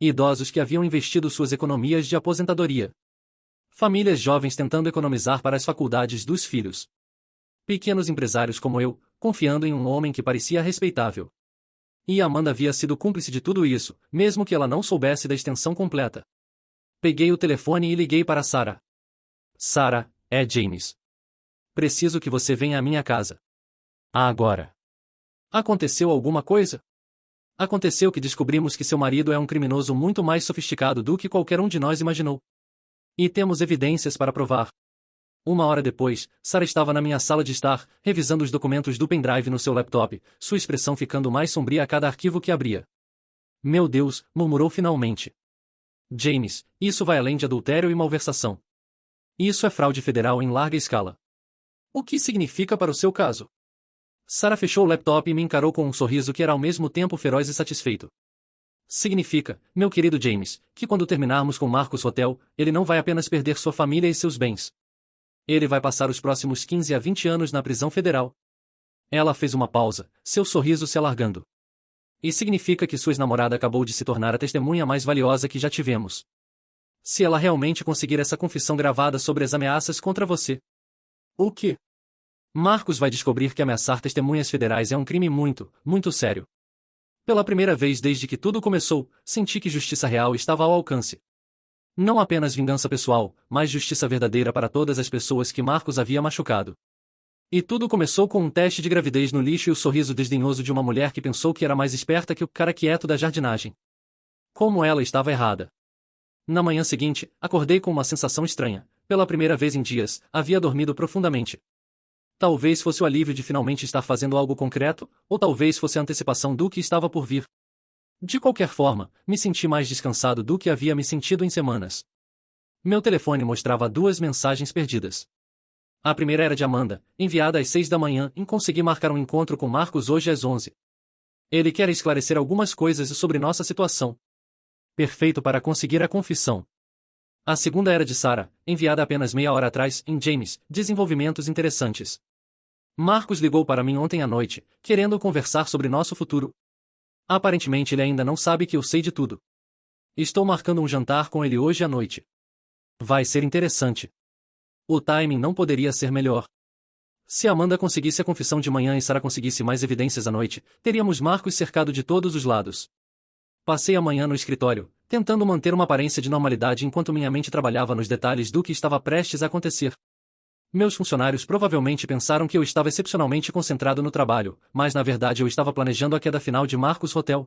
Idosos que haviam investido suas economias de aposentadoria. Famílias jovens tentando economizar para as faculdades dos filhos. Pequenos empresários como eu, confiando em um homem que parecia respeitável. E Amanda havia sido cúmplice de tudo isso, mesmo que ela não soubesse da extensão completa. Peguei o telefone e liguei para Sarah. Sarah, é James. Preciso que você venha à minha casa. Agora. Aconteceu alguma coisa? Aconteceu que descobrimos que seu marido é um criminoso muito mais sofisticado do que qualquer um de nós imaginou. E temos evidências para provar. Uma hora depois, Sarah estava na minha sala de estar, revisando os documentos do pendrive no seu laptop, sua expressão ficando mais sombria a cada arquivo que abria. Meu Deus, murmurou finalmente. James, isso vai além de adultério e malversação. Isso é fraude federal em larga escala. O que significa para o seu caso? Sarah fechou o laptop e me encarou com um sorriso que era ao mesmo tempo feroz e satisfeito. Significa, meu querido James, que quando terminarmos com Marcos Hotel, ele não vai apenas perder sua família e seus bens. Ele vai passar os próximos 15 a 20 anos na prisão federal. Ela fez uma pausa, seu sorriso se alargando. E significa que sua ex-namorada acabou de se tornar a testemunha mais valiosa que já tivemos. Se ela realmente conseguir essa confissão gravada sobre as ameaças contra você. O quê? Marcos vai descobrir que ameaçar testemunhas federais é um crime muito, muito sério. Pela primeira vez desde que tudo começou, senti que justiça real estava ao alcance. Não apenas vingança pessoal, mas justiça verdadeira para todas as pessoas que Marcos havia machucado. E tudo começou com um teste de gravidez no lixo e o sorriso desdenhoso de uma mulher que pensou que era mais esperta que o cara quieto da jardinagem. Como ela estava errada. Na manhã seguinte, acordei com uma sensação estranha. Pela primeira vez em dias, havia dormido profundamente. Talvez fosse o alívio de finalmente estar fazendo algo concreto, ou talvez fosse a antecipação do que estava por vir. De qualquer forma, me senti mais descansado do que havia me sentido em semanas. Meu telefone mostrava 2 mensagens perdidas. A primeira era de Amanda, enviada às 6 da manhã, e consegui marcar um encontro com Marcos hoje às 11. Ele quer esclarecer algumas coisas sobre nossa situação. Perfeito para conseguir a confissão. A segunda era de Sarah, enviada apenas meia hora atrás, em James, desenvolvimentos interessantes. Marcos ligou para mim ontem à noite, querendo conversar sobre nosso futuro. Aparentemente ele ainda não sabe que eu sei de tudo. Estou marcando um jantar com ele hoje à noite. Vai ser interessante. O timing não poderia ser melhor. Se Amanda conseguisse a confissão de manhã e Sarah conseguisse mais evidências à noite, teríamos Marcos cercado de todos os lados. Passei a manhã no escritório, tentando manter uma aparência de normalidade enquanto minha mente trabalhava nos detalhes do que estava prestes a acontecer. Meus funcionários provavelmente pensaram que eu estava excepcionalmente concentrado no trabalho, mas na verdade eu estava planejando a queda final de Marcos Hotel.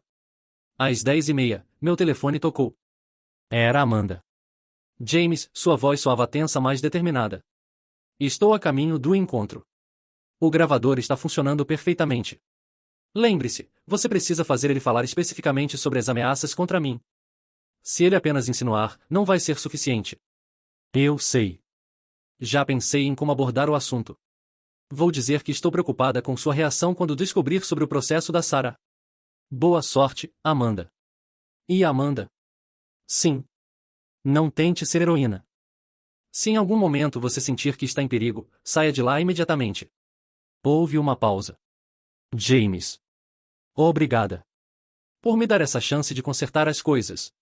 Às 10h30, meu telefone tocou. Era Amanda. James, sua voz soava tensa, mas determinada. Estou a caminho do encontro. O gravador está funcionando perfeitamente. Lembre-se, você precisa fazer ele falar especificamente sobre as ameaças contra mim. Se ele apenas insinuar, não vai ser suficiente. Eu sei. Já pensei em como abordar o assunto. Vou dizer que estou preocupada com sua reação quando descobrir sobre o processo da Sarah. Boa sorte, Amanda. E Amanda? Sim. Não tente ser heroína. Se em algum momento você sentir que está em perigo, saia de lá imediatamente. Houve uma pausa. James. Obrigada. Por me dar essa chance de consertar as coisas.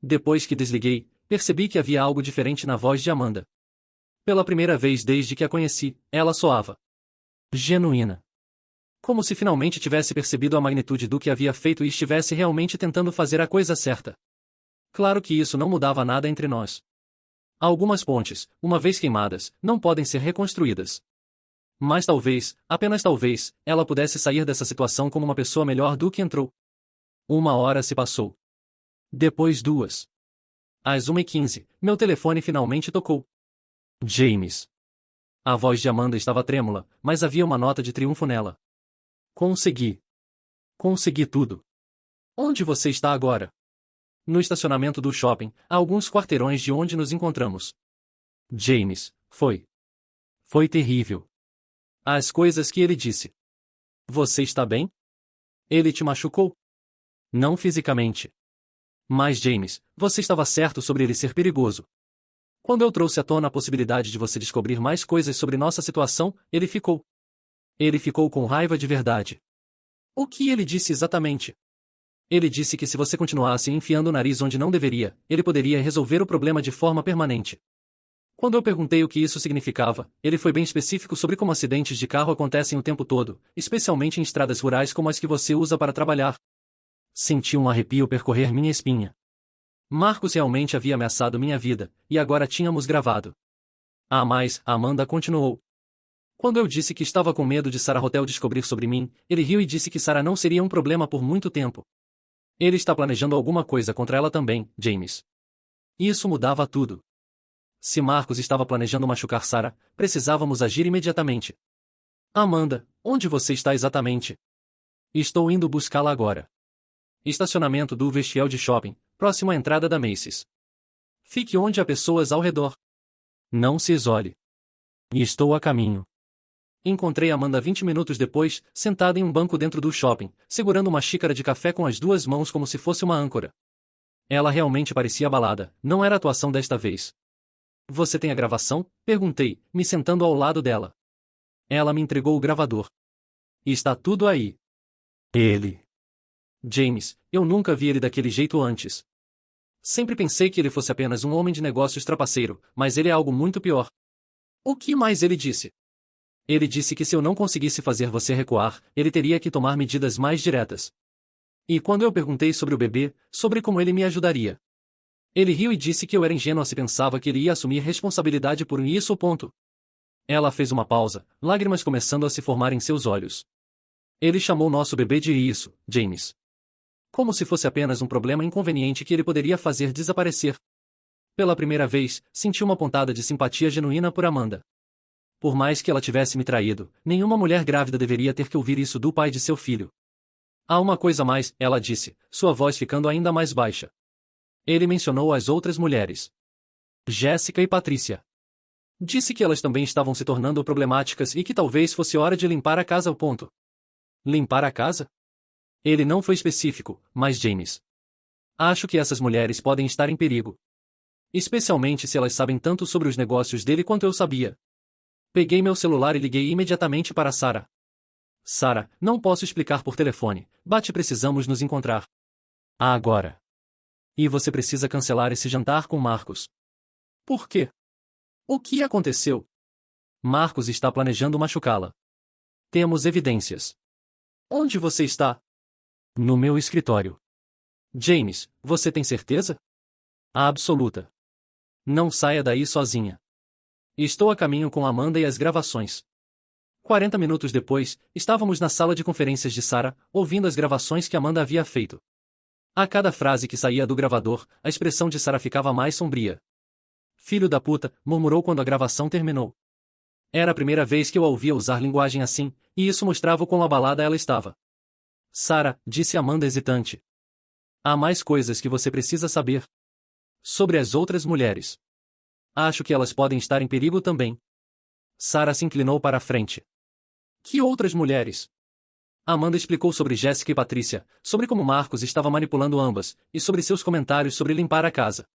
Depois que desliguei, percebi que havia algo diferente na voz de Amanda. Pela primeira vez desde que a conheci, ela soava genuína. Como se finalmente tivesse percebido a magnitude do que havia feito e estivesse realmente tentando fazer a coisa certa. Claro que isso não mudava nada entre nós. Algumas pontes, uma vez queimadas, não podem ser reconstruídas. Mas talvez, apenas talvez, ela pudesse sair dessa situação como uma pessoa melhor do que entrou. 1 hora se passou. Depois 2. Às 1h15, meu telefone finalmente tocou. James. A voz de Amanda estava trêmula, mas havia uma nota de triunfo nela. Consegui. Consegui tudo. Onde você está agora? No estacionamento do shopping, a alguns quarteirões de onde nos encontramos. James, foi. Foi terrível. As coisas que ele disse. Você está bem? Ele te machucou? Não fisicamente. Mas James, você estava certo sobre ele ser perigoso. Quando eu trouxe à tona a possibilidade de você descobrir mais coisas sobre nossa situação, ele ficou. Ele ficou com raiva de verdade. O que ele disse exatamente? Ele disse que se você continuasse enfiando o nariz onde não deveria, ele poderia resolver o problema de forma permanente. Quando eu perguntei o que isso significava, ele foi bem específico sobre como acidentes de carro acontecem o tempo todo, especialmente em estradas rurais como as que você usa para trabalhar. Senti um arrepio percorrer minha espinha. Marcos realmente havia ameaçado minha vida, e agora tínhamos gravado. Ah, mas, Amanda continuou. Quando eu disse que estava com medo de Sarah Hotel descobrir sobre mim, ele riu e disse que Sarah não seria um problema por muito tempo. Ele está planejando alguma coisa contra ela também, James. Isso mudava tudo. Se Marcos estava planejando machucar Sarah, precisávamos agir imediatamente. Amanda, onde você está exatamente? Estou indo buscá-la agora. Estacionamento do Westfield Shopping, próximo à entrada da Macy's. Fique onde há pessoas ao redor. Não se isole. Estou a caminho. Encontrei Amanda 20 minutos depois, sentada em um banco dentro do shopping, segurando uma xícara de café com as duas mãos como se fosse uma âncora. Ela realmente parecia abalada, não era a atuação desta vez. Você tem a gravação? Perguntei, me sentando ao lado dela. Ela me entregou o gravador. Está tudo aí. Ele. James, eu nunca vi ele daquele jeito antes. Sempre pensei que ele fosse apenas um homem de negócios trapaceiro, mas ele é algo muito pior. O que mais ele disse? Ele disse que se eu não conseguisse fazer você recuar, ele teria que tomar medidas mais diretas. E quando eu perguntei sobre o bebê, sobre como ele me ajudaria, ele riu e disse que eu era ingênua se pensava que ele ia assumir responsabilidade por isso. Ela fez uma pausa, lágrimas começando a se formar em seus olhos. Ele chamou nosso bebê de isso, James. Como se fosse apenas um problema inconveniente que ele poderia fazer desaparecer. Pela primeira vez, senti uma pontada de simpatia genuína por Amanda. Por mais que ela tivesse me traído, nenhuma mulher grávida deveria ter que ouvir isso do pai de seu filho. Há uma coisa mais, ela disse, sua voz ficando ainda mais baixa. Ele mencionou as outras mulheres. Jéssica e Patrícia. Disse que elas também estavam se tornando problemáticas e que talvez fosse hora de limpar a casa. Limpar a casa? Ele não foi específico, mas James. Acho que essas mulheres podem estar em perigo. Especialmente se elas sabem tanto sobre os negócios dele quanto eu sabia. Peguei meu celular e liguei imediatamente para Sarah. Sarah, não posso explicar por telefone, precisamos nos encontrar. Agora. E você precisa cancelar esse jantar com Marcos. Por quê? O que aconteceu? Marcos está planejando machucá-la. Temos evidências. Onde você está? No meu escritório. James, você tem certeza? Absoluta. Não saia daí sozinha. Estou a caminho com Amanda e as gravações. 40 minutos depois, estávamos na sala de conferências de Sarah, ouvindo as gravações que Amanda havia feito. A cada frase que saía do gravador, a expressão de Sarah ficava mais sombria. Filho da puta, murmurou quando a gravação terminou. Era a primeira vez que eu a ouvia usar linguagem assim, e isso mostrava o quão abalada ela estava. Sarah, disse Amanda hesitante. Há mais coisas que você precisa saber. Sobre as outras mulheres. Acho que elas podem estar em perigo também. Sarah se inclinou para a frente. Que outras mulheres? Amanda explicou sobre Jéssica e Patrícia, sobre como Marcos estava manipulando ambas, e sobre seus comentários sobre limpar a casa.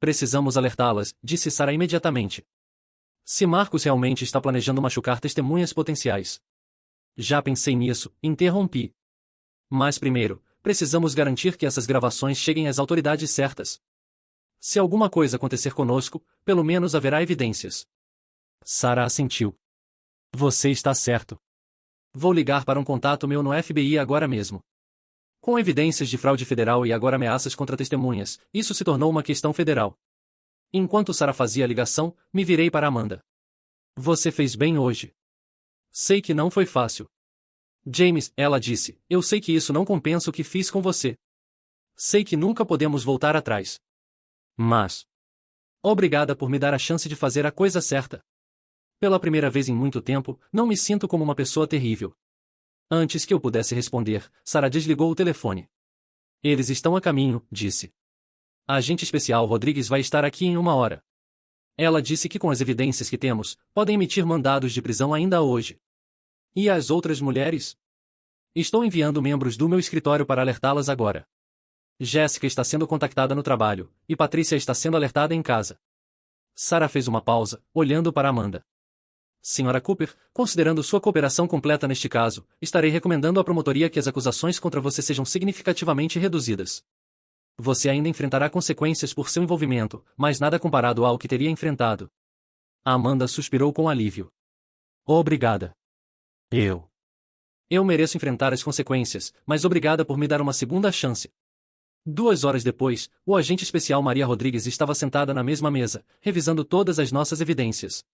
Precisamos alertá-las, disse Sarah imediatamente. Se Marcos realmente está planejando machucar testemunhas potenciais. Já pensei nisso, interrompi. Mas primeiro, precisamos garantir que essas gravações cheguem às autoridades certas. Se alguma coisa acontecer conosco, pelo menos haverá evidências. Sarah assentiu. Você está certo. Vou ligar para um contato meu no FBI agora mesmo. Com evidências de fraude federal e agora ameaças contra testemunhas, isso se tornou uma questão federal. Enquanto Sarah fazia a ligação, me virei para Amanda. Você fez bem hoje. Sei que não foi fácil. James, ela disse, eu sei que isso não compensa o que fiz com você. Sei que nunca podemos voltar atrás. Mas... Obrigada por me dar a chance de fazer a coisa certa. Pela primeira vez em muito tempo, não me sinto como uma pessoa terrível. Antes que eu pudesse responder, Sarah desligou o telefone. Eles estão a caminho, disse. A agente especial Rodrigues vai estar aqui em 1 hora. Ela disse que com as evidências que temos, podem emitir mandados de prisão ainda hoje. E as outras mulheres? Estou enviando membros do meu escritório para alertá-las agora. Jéssica está sendo contactada no trabalho, e Patrícia está sendo alertada em casa. Sarah fez uma pausa, olhando para Amanda. Senhora Cooper, considerando sua cooperação completa neste caso, estarei recomendando à promotoria que as acusações contra você sejam significativamente reduzidas. Você ainda enfrentará consequências por seu envolvimento, mas nada comparado ao que teria enfrentado. Amanda suspirou com alívio. Obrigada. Eu mereço enfrentar as consequências, mas obrigada por me dar uma segunda chance. 2 horas depois, o agente especial Maria Rodrigues estava sentada na mesma mesa, revisando todas as nossas evidências.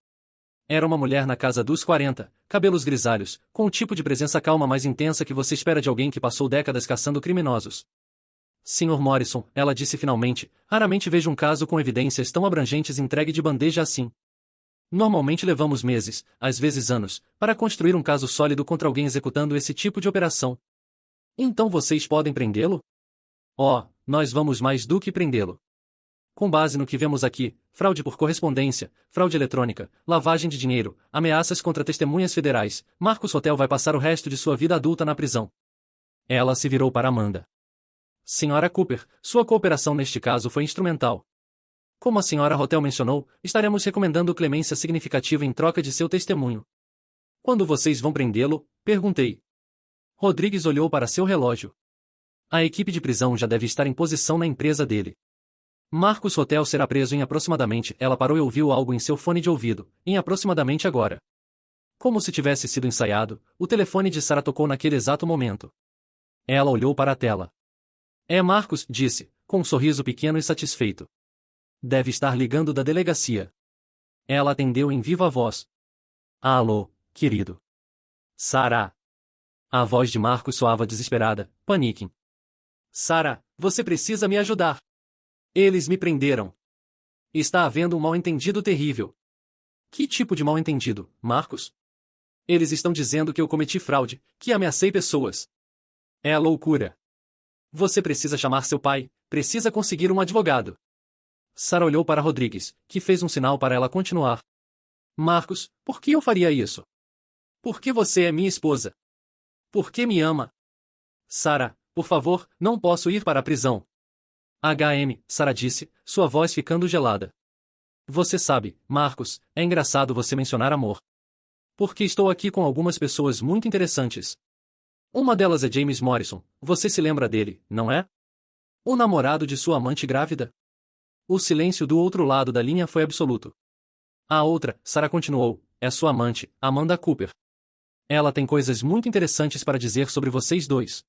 Era uma mulher na casa dos 40, cabelos grisalhos, com o tipo de presença calma mais intensa que você espera de alguém que passou décadas caçando criminosos. Sr. Morrison, ela disse finalmente, raramente vejo um caso com evidências tão abrangentes entregue de bandeja assim. Normalmente levamos meses, às vezes anos, para construir um caso sólido contra alguém executando esse tipo de operação. Então vocês podem prendê-lo? Oh, nós vamos mais do que prendê-lo. Com base no que vemos aqui, fraude por correspondência, fraude eletrônica, lavagem de dinheiro, ameaças contra testemunhas federais, Marcos Hotel vai passar o resto de sua vida adulta na prisão. Ela se virou para Amanda. Senhora Cooper, sua cooperação neste caso foi instrumental. Como a senhora Hotel mencionou, estaremos recomendando clemência significativa em troca de seu testemunho. Quando vocês vão prendê-lo? Perguntei. Rodrigues olhou para seu relógio. A equipe de prisão já deve estar em posição na empresa dele. Marcos Hotel será preso em aproximadamente. Ela parou e ouviu algo em seu fone de ouvido, em aproximadamente agora. Como se tivesse sido ensaiado, o telefone de Sarah tocou naquele exato momento. Ela olhou para a tela. É Marcos, disse, com um sorriso pequeno e satisfeito. Deve estar ligando da delegacia. Ela atendeu em viva voz. Alô, querido. Sarah. A voz de Marcos soava desesperada, paniquem. Sarah, você precisa me ajudar. Eles me prenderam. Está havendo um mal-entendido terrível. Que tipo de mal-entendido, Marcos? Eles estão dizendo que eu cometi fraude, que ameacei pessoas. É loucura. Você precisa chamar seu pai, precisa conseguir um advogado. Sarah olhou para Rodrigues, que fez um sinal para ela continuar. Marcos, por que eu faria isso? Porque você é minha esposa. Por que me ama? Sarah, por favor, não posso ir para a prisão. Sarah disse, sua voz ficando gelada. Você sabe, Marcos, é engraçado você mencionar amor. Porque estou aqui com algumas pessoas muito interessantes. Uma delas é James Morrison, você se lembra dele, não é? O namorado de sua amante grávida? O silêncio do outro lado da linha foi absoluto. A outra, Sarah continuou, é sua amante, Amanda Cooper. Ela tem coisas muito interessantes para dizer sobre vocês dois.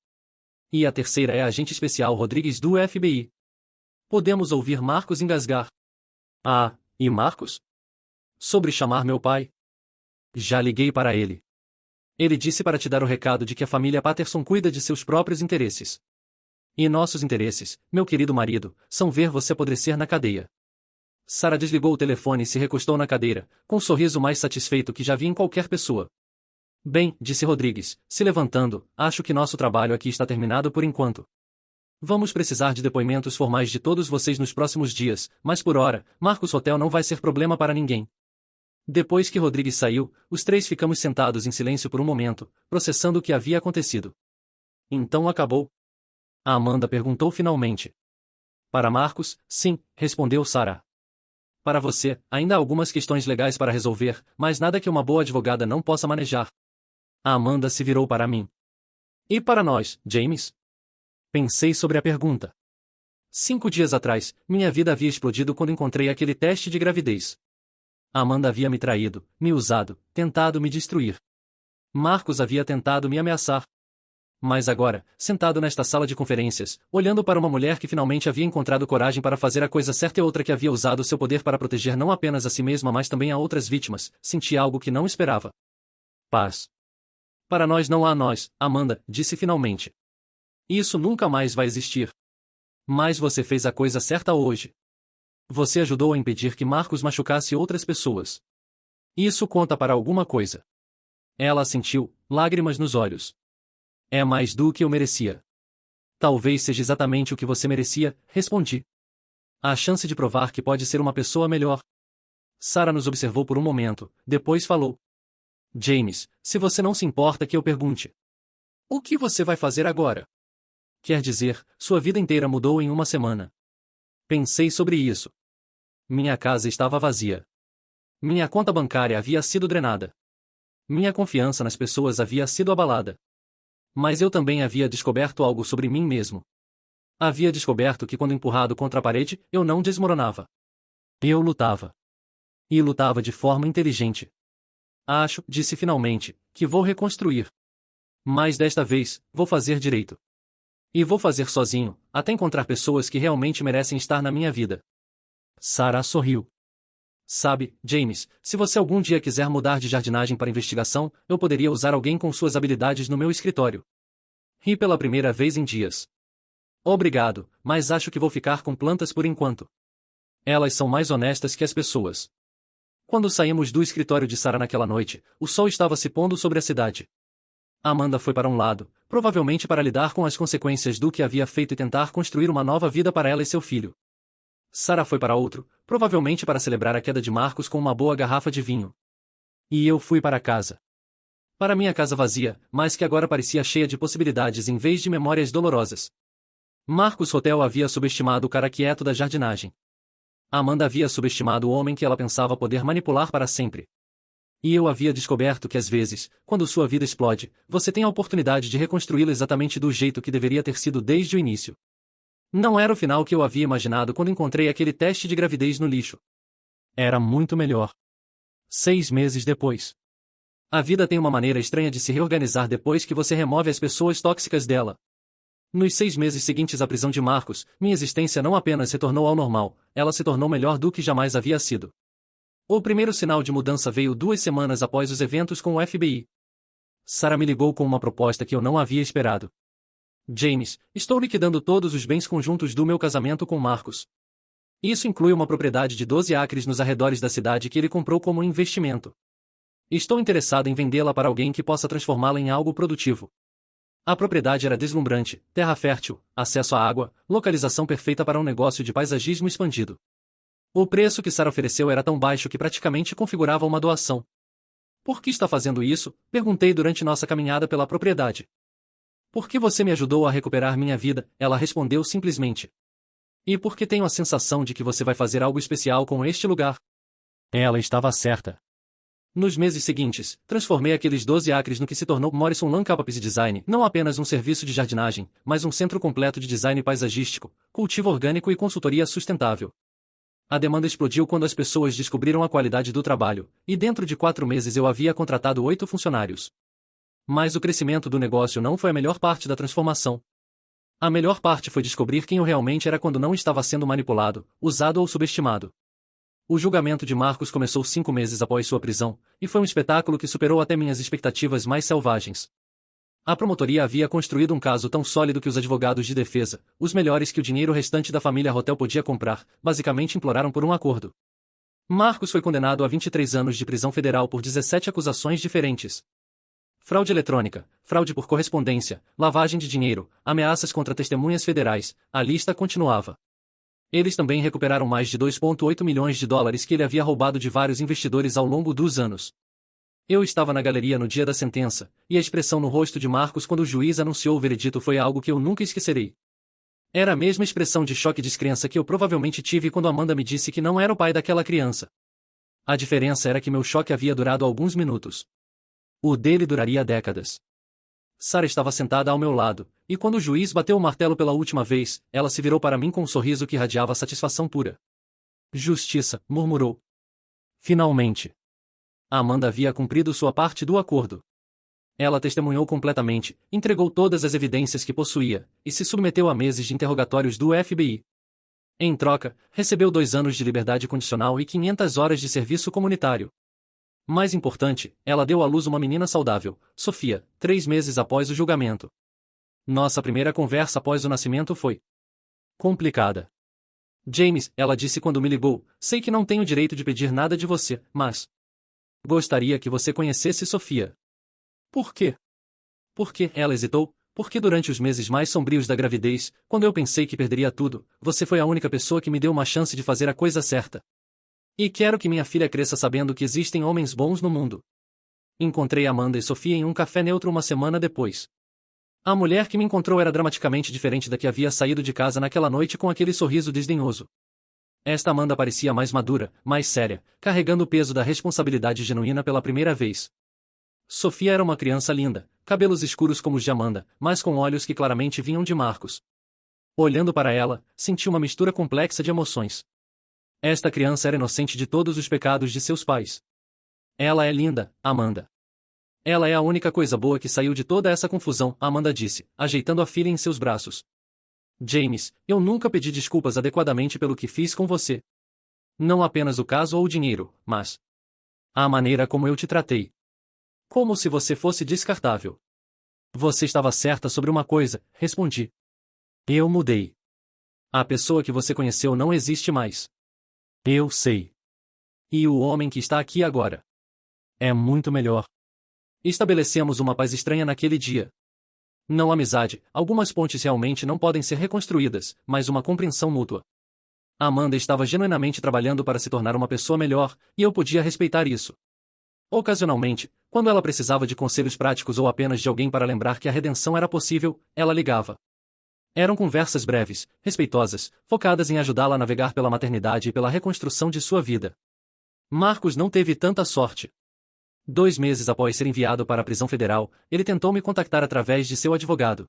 E a terceira é a agente especial Rodrigues do FBI. Podemos ouvir Marcos engasgar. Ah, e Marcos? Sobre chamar meu pai? Já liguei para ele. Ele disse para te dar o recado de que a família Patterson cuida de seus próprios interesses. E nossos interesses, meu querido marido, são ver você apodrecer na cadeia. Sarah desligou o telefone e se recostou na cadeira, com um sorriso mais satisfeito que já vi em qualquer pessoa. Bem, disse Rodrigues, se levantando, acho que nosso trabalho aqui está terminado por enquanto. Vamos precisar de depoimentos formais de todos vocês nos próximos dias, mas por hora, Marcos Hotel não vai ser problema para ninguém. Depois que Rodrigues saiu, os três ficamos sentados em silêncio por um momento, processando o que havia acontecido. Então acabou? A Amanda perguntou finalmente. Para Marcos, sim, respondeu Sarah. Para você, ainda há algumas questões legais para resolver, mas nada que uma boa advogada não possa manejar. A Amanda se virou para mim. E para nós, James? Pensei sobre a pergunta. 5 dias atrás, minha vida havia explodido quando encontrei aquele teste de gravidez. A Amanda havia me traído, me usado, tentado me destruir. Marcos havia tentado me ameaçar. Mas agora, sentado nesta sala de conferências, olhando para uma mulher que finalmente havia encontrado coragem para fazer a coisa certa e outra que havia usado seu poder para proteger não apenas a si mesma mas também a outras vítimas, senti algo que não esperava. Paz. Para nós não há nós, Amanda, disse finalmente. Isso nunca mais vai existir. Mas você fez a coisa certa hoje. Você ajudou a impedir que Marcos machucasse outras pessoas. Isso conta para alguma coisa. Ela assentiu, lágrimas nos olhos. É mais do que eu merecia. Talvez seja exatamente o que você merecia, respondi. Há a chance de provar que pode ser uma pessoa melhor. Sarah nos observou por um momento, depois falou. James, se você não se importa que eu pergunte. O que você vai fazer agora? Quer dizer, sua vida inteira mudou em uma semana. Pensei sobre isso. Minha casa estava vazia. Minha conta bancária havia sido drenada. Minha confiança nas pessoas havia sido abalada. Mas eu também havia descoberto algo sobre mim mesmo. Havia descoberto que quando empurrado contra a parede, eu não desmoronava. Eu lutava. E lutava de forma inteligente. Acho, disse finalmente, que vou reconstruir. Mas desta vez, vou fazer direito. E vou fazer sozinho, até encontrar pessoas que realmente merecem estar na minha vida. Sarah sorriu. Sabe, James, se você algum dia quiser mudar de jardinagem para investigação, eu poderia usar alguém com suas habilidades no meu escritório. Ri pela primeira vez em dias. Obrigado, mas acho que vou ficar com plantas por enquanto. Elas são mais honestas que as pessoas. Quando saímos do escritório de Sarah naquela noite, o sol estava se pondo sobre a cidade. Amanda foi para um lado, provavelmente para lidar com as consequências do que havia feito e tentar construir uma nova vida para ela e seu filho. Sarah foi para outro, provavelmente para celebrar a queda de Marcos com uma boa garrafa de vinho. E eu fui para casa. Para minha casa vazia, mas que agora parecia cheia de possibilidades em vez de memórias dolorosas. Marcos Hotel havia subestimado o cara quieto da jardinagem. Amanda havia subestimado o homem que ela pensava poder manipular para sempre. E eu havia descoberto que às vezes, quando sua vida explode, você tem a oportunidade de reconstruí-la exatamente do jeito que deveria ter sido desde o início. Não era o final que eu havia imaginado quando encontrei aquele teste de gravidez no lixo. Era muito melhor. 6 meses depois. A vida tem uma maneira estranha de se reorganizar depois que você remove as pessoas tóxicas dela. Nos 6 meses seguintes à prisão de Marcos, minha existência não apenas retornou ao normal, ela se tornou melhor do que jamais havia sido. O primeiro sinal de mudança veio 2 semanas após os eventos com o FBI. Sarah me ligou com uma proposta que eu não havia esperado. James, estou liquidando todos os bens conjuntos do meu casamento com Marcos. Isso inclui uma propriedade de 12 acres nos arredores da cidade que ele comprou como investimento. Estou interessado em vendê-la para alguém que possa transformá-la em algo produtivo. A propriedade era deslumbrante, terra fértil, acesso à água, localização perfeita para um negócio de paisagismo expandido. O preço que Sarah ofereceu era tão baixo que praticamente configurava uma doação. Por que está fazendo isso? Perguntei durante nossa caminhada pela propriedade. Porque você me ajudou a recuperar minha vida, ela respondeu simplesmente. E porque tenho a sensação de que você vai fazer algo especial com este lugar. Ela estava certa. Nos meses seguintes, transformei aqueles 12 acres no que se tornou Morrison Landscape Design, não apenas um serviço de jardinagem, mas um centro completo de design paisagístico, cultivo orgânico e consultoria sustentável. A demanda explodiu quando as pessoas descobriram a qualidade do trabalho, e dentro de 4 meses eu havia contratado 8 funcionários. Mas o crescimento do negócio não foi a melhor parte da transformação. A melhor parte foi descobrir quem eu realmente era quando não estava sendo manipulado, usado ou subestimado. O julgamento de Marcos começou 5 meses após sua prisão, e foi um espetáculo que superou até minhas expectativas mais selvagens. A promotoria havia construído um caso tão sólido que os advogados de defesa, os melhores que o dinheiro restante da família Hotel podia comprar, basicamente imploraram por um acordo. Marcos foi condenado a 23 anos de prisão federal por 17 acusações diferentes. Fraude eletrônica, fraude por correspondência, lavagem de dinheiro, ameaças contra testemunhas federais, a lista continuava. Eles também recuperaram mais de 2,8 milhões de dólares que ele havia roubado de vários investidores ao longo dos anos. Eu estava na galeria no dia da sentença, e a expressão no rosto de Marcos quando o juiz anunciou o veredito foi algo que eu nunca esquecerei. Era a mesma expressão de choque e descrença que eu provavelmente tive quando Amanda me disse que não era o pai daquela criança. A diferença era que meu choque havia durado alguns minutos. O dele duraria décadas. Sarah estava sentada ao meu lado, e quando o juiz bateu o martelo pela última vez, ela se virou para mim com um sorriso que irradiava satisfação pura. Justiça, murmurou. Finalmente. Amanda havia cumprido sua parte do acordo. Ela testemunhou completamente, entregou todas as evidências que possuía, e se submeteu a meses de interrogatórios do FBI. Em troca, recebeu 2 anos de liberdade condicional e 500 horas de serviço comunitário. Mais importante, ela deu à luz uma menina saudável, Sofia, 3 meses após o julgamento. Nossa primeira conversa após o nascimento foi complicada. James, ela disse quando me ligou, sei que não tenho direito de pedir nada de você, mas gostaria que você conhecesse Sofia. Por quê? Porque, ela hesitou, porque durante os meses mais sombrios da gravidez, quando eu pensei que perderia tudo, você foi a única pessoa que me deu uma chance de fazer a coisa certa. E quero que minha filha cresça sabendo que existem homens bons no mundo. Encontrei Amanda e Sofia em um café neutro uma semana depois. A mulher que me encontrou era dramaticamente diferente da que havia saído de casa naquela noite com aquele sorriso desdenhoso. Esta Amanda parecia mais madura, mais séria, carregando o peso da responsabilidade genuína pela primeira vez. Sofia era uma criança linda, cabelos escuros como os de Amanda, mas com olhos que claramente vinham de Marcos. Olhando para ela, senti uma mistura complexa de emoções. Esta criança era inocente de todos os pecados de seus pais. Ela é linda, Amanda. Ela é a única coisa boa que saiu de toda essa confusão, Amanda disse, ajeitando a filha em seus braços. James, eu nunca pedi desculpas adequadamente pelo que fiz com você. Não apenas o caso ou o dinheiro, mas a maneira como eu te tratei. Como se você fosse descartável. Você estava certa sobre uma coisa, respondi. Eu mudei. A pessoa que você conheceu não existe mais. Eu sei. E o homem que está aqui agora é muito melhor. Estabelecemos uma paz estranha naquele dia. Não amizade, algumas pontes realmente não podem ser reconstruídas, mas uma compreensão mútua. Amanda estava genuinamente trabalhando para se tornar uma pessoa melhor, e eu podia respeitar isso. Ocasionalmente, quando ela precisava de conselhos práticos ou apenas de alguém para lembrar que a redenção era possível, ela ligava. Eram conversas breves, respeitosas, focadas em ajudá-la a navegar pela maternidade e pela reconstrução de sua vida. Marcos não teve tanta sorte. 2 meses após ser enviado para a prisão federal, ele tentou me contactar através de seu advogado.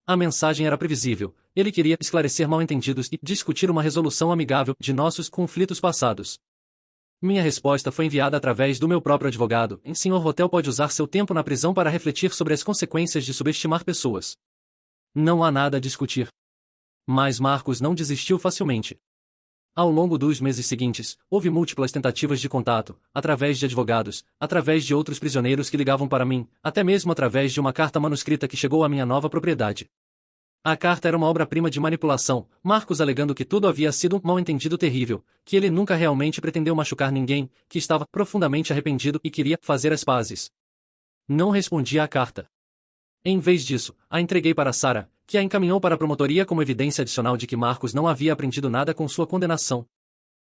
A mensagem era previsível, ele queria esclarecer mal-entendidos e discutir uma resolução amigável de nossos conflitos passados. Minha resposta foi enviada através do meu próprio advogado. Sr. Hotel pode usar seu tempo na prisão para refletir sobre as consequências de subestimar pessoas. Não há nada a discutir. Mas Marcos não desistiu facilmente. Ao longo dos meses seguintes, houve múltiplas tentativas de contato, através de advogados, através de outros prisioneiros que ligavam para mim, até mesmo através de uma carta manuscrita que chegou à minha nova propriedade. A carta era uma obra-prima de manipulação, Marcos alegando que tudo havia sido um mal-entendido terrível, que ele nunca realmente pretendeu machucar ninguém, que estava profundamente arrependido e queria fazer as pazes. Não respondi à carta. Em vez disso, a entreguei para Sarah, que a encaminhou para a promotoria como evidência adicional de que Marcos não havia aprendido nada com sua condenação.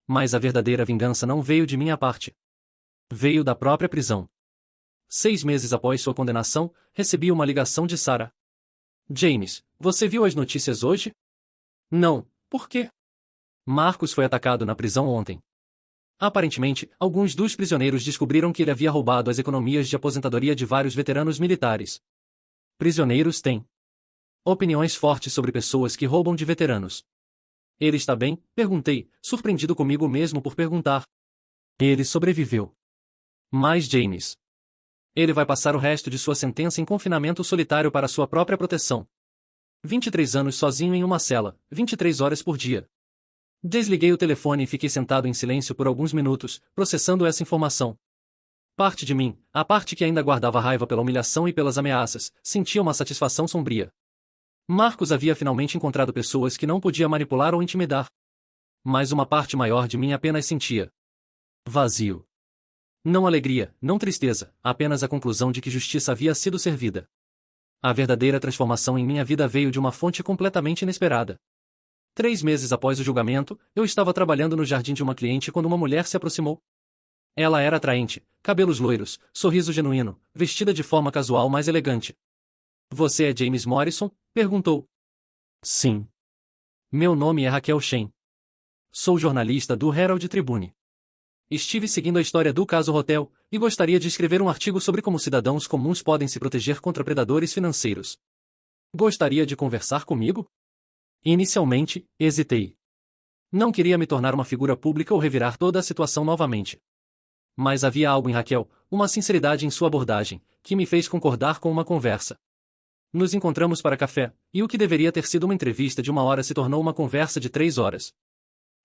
Mas a verdadeira vingança não veio de minha parte. Veio da própria prisão. 6 meses após sua condenação, recebi uma ligação de Sarah. James, você viu as notícias hoje? Não, por quê? Marcos foi atacado na prisão ontem. Aparentemente, alguns dos prisioneiros descobriram que ele havia roubado as economias de aposentadoria de vários veteranos militares. Prisioneiros têm opiniões fortes sobre pessoas que roubam de veteranos. Ele está bem? Perguntei, surpreendido comigo mesmo por perguntar. Ele sobreviveu. Mas James. Ele vai passar o resto de sua sentença em confinamento solitário para sua própria proteção. 23 anos sozinho em uma cela, 23 horas por dia. Desliguei o telefone e fiquei sentado em silêncio por alguns minutos, processando essa informação. Parte de mim, a parte que ainda guardava raiva pela humilhação e pelas ameaças, sentia uma satisfação sombria. Marcos havia finalmente encontrado pessoas que não podia manipular ou intimidar. Mas uma parte maior de mim apenas sentia vazio. Não alegria, não tristeza, apenas a conclusão de que justiça havia sido servida. A verdadeira transformação em minha vida veio de uma fonte completamente inesperada. 3 meses após o julgamento, eu estava trabalhando no jardim de uma cliente quando uma mulher se aproximou. Ela era atraente, cabelos loiros, sorriso genuíno, vestida de forma casual mas elegante. Você é James Morrison? Perguntou. Sim. Meu nome é Raquel Shen. Sou jornalista do Herald Tribune. Estive seguindo a história do caso Hotel, e gostaria de escrever um artigo sobre como cidadãos comuns podem se proteger contra predadores financeiros. Gostaria de conversar comigo? Inicialmente, hesitei. Não queria me tornar uma figura pública ou revirar toda a situação novamente. Mas havia algo em Raquel, uma sinceridade em sua abordagem, que me fez concordar com uma conversa. Nos encontramos para café, e o que deveria ter sido uma entrevista de 1 hora se tornou uma conversa de 3 horas.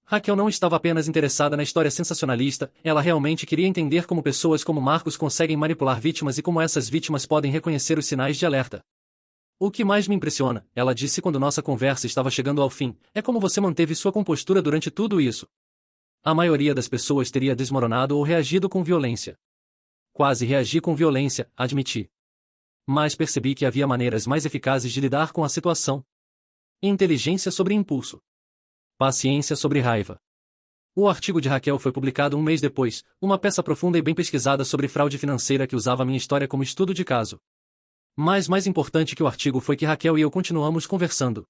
Raquel não estava apenas interessada na história sensacionalista, ela realmente queria entender como pessoas como Marcos conseguem manipular vítimas e como essas vítimas podem reconhecer os sinais de alerta. O que mais me impressiona, ela disse quando nossa conversa estava chegando ao fim, é como você manteve sua compostura durante tudo isso. A maioria das pessoas teria desmoronado ou reagido com violência. Quase reagi com violência, admiti. Mas percebi que havia maneiras mais eficazes de lidar com a situação. Inteligência sobre impulso. Paciência sobre raiva. O artigo de Raquel foi publicado 1 mês depois, uma peça profunda e bem pesquisada sobre fraude financeira que usava minha história como estudo de caso. Mas mais importante que o artigo foi que Raquel e eu continuamos conversando.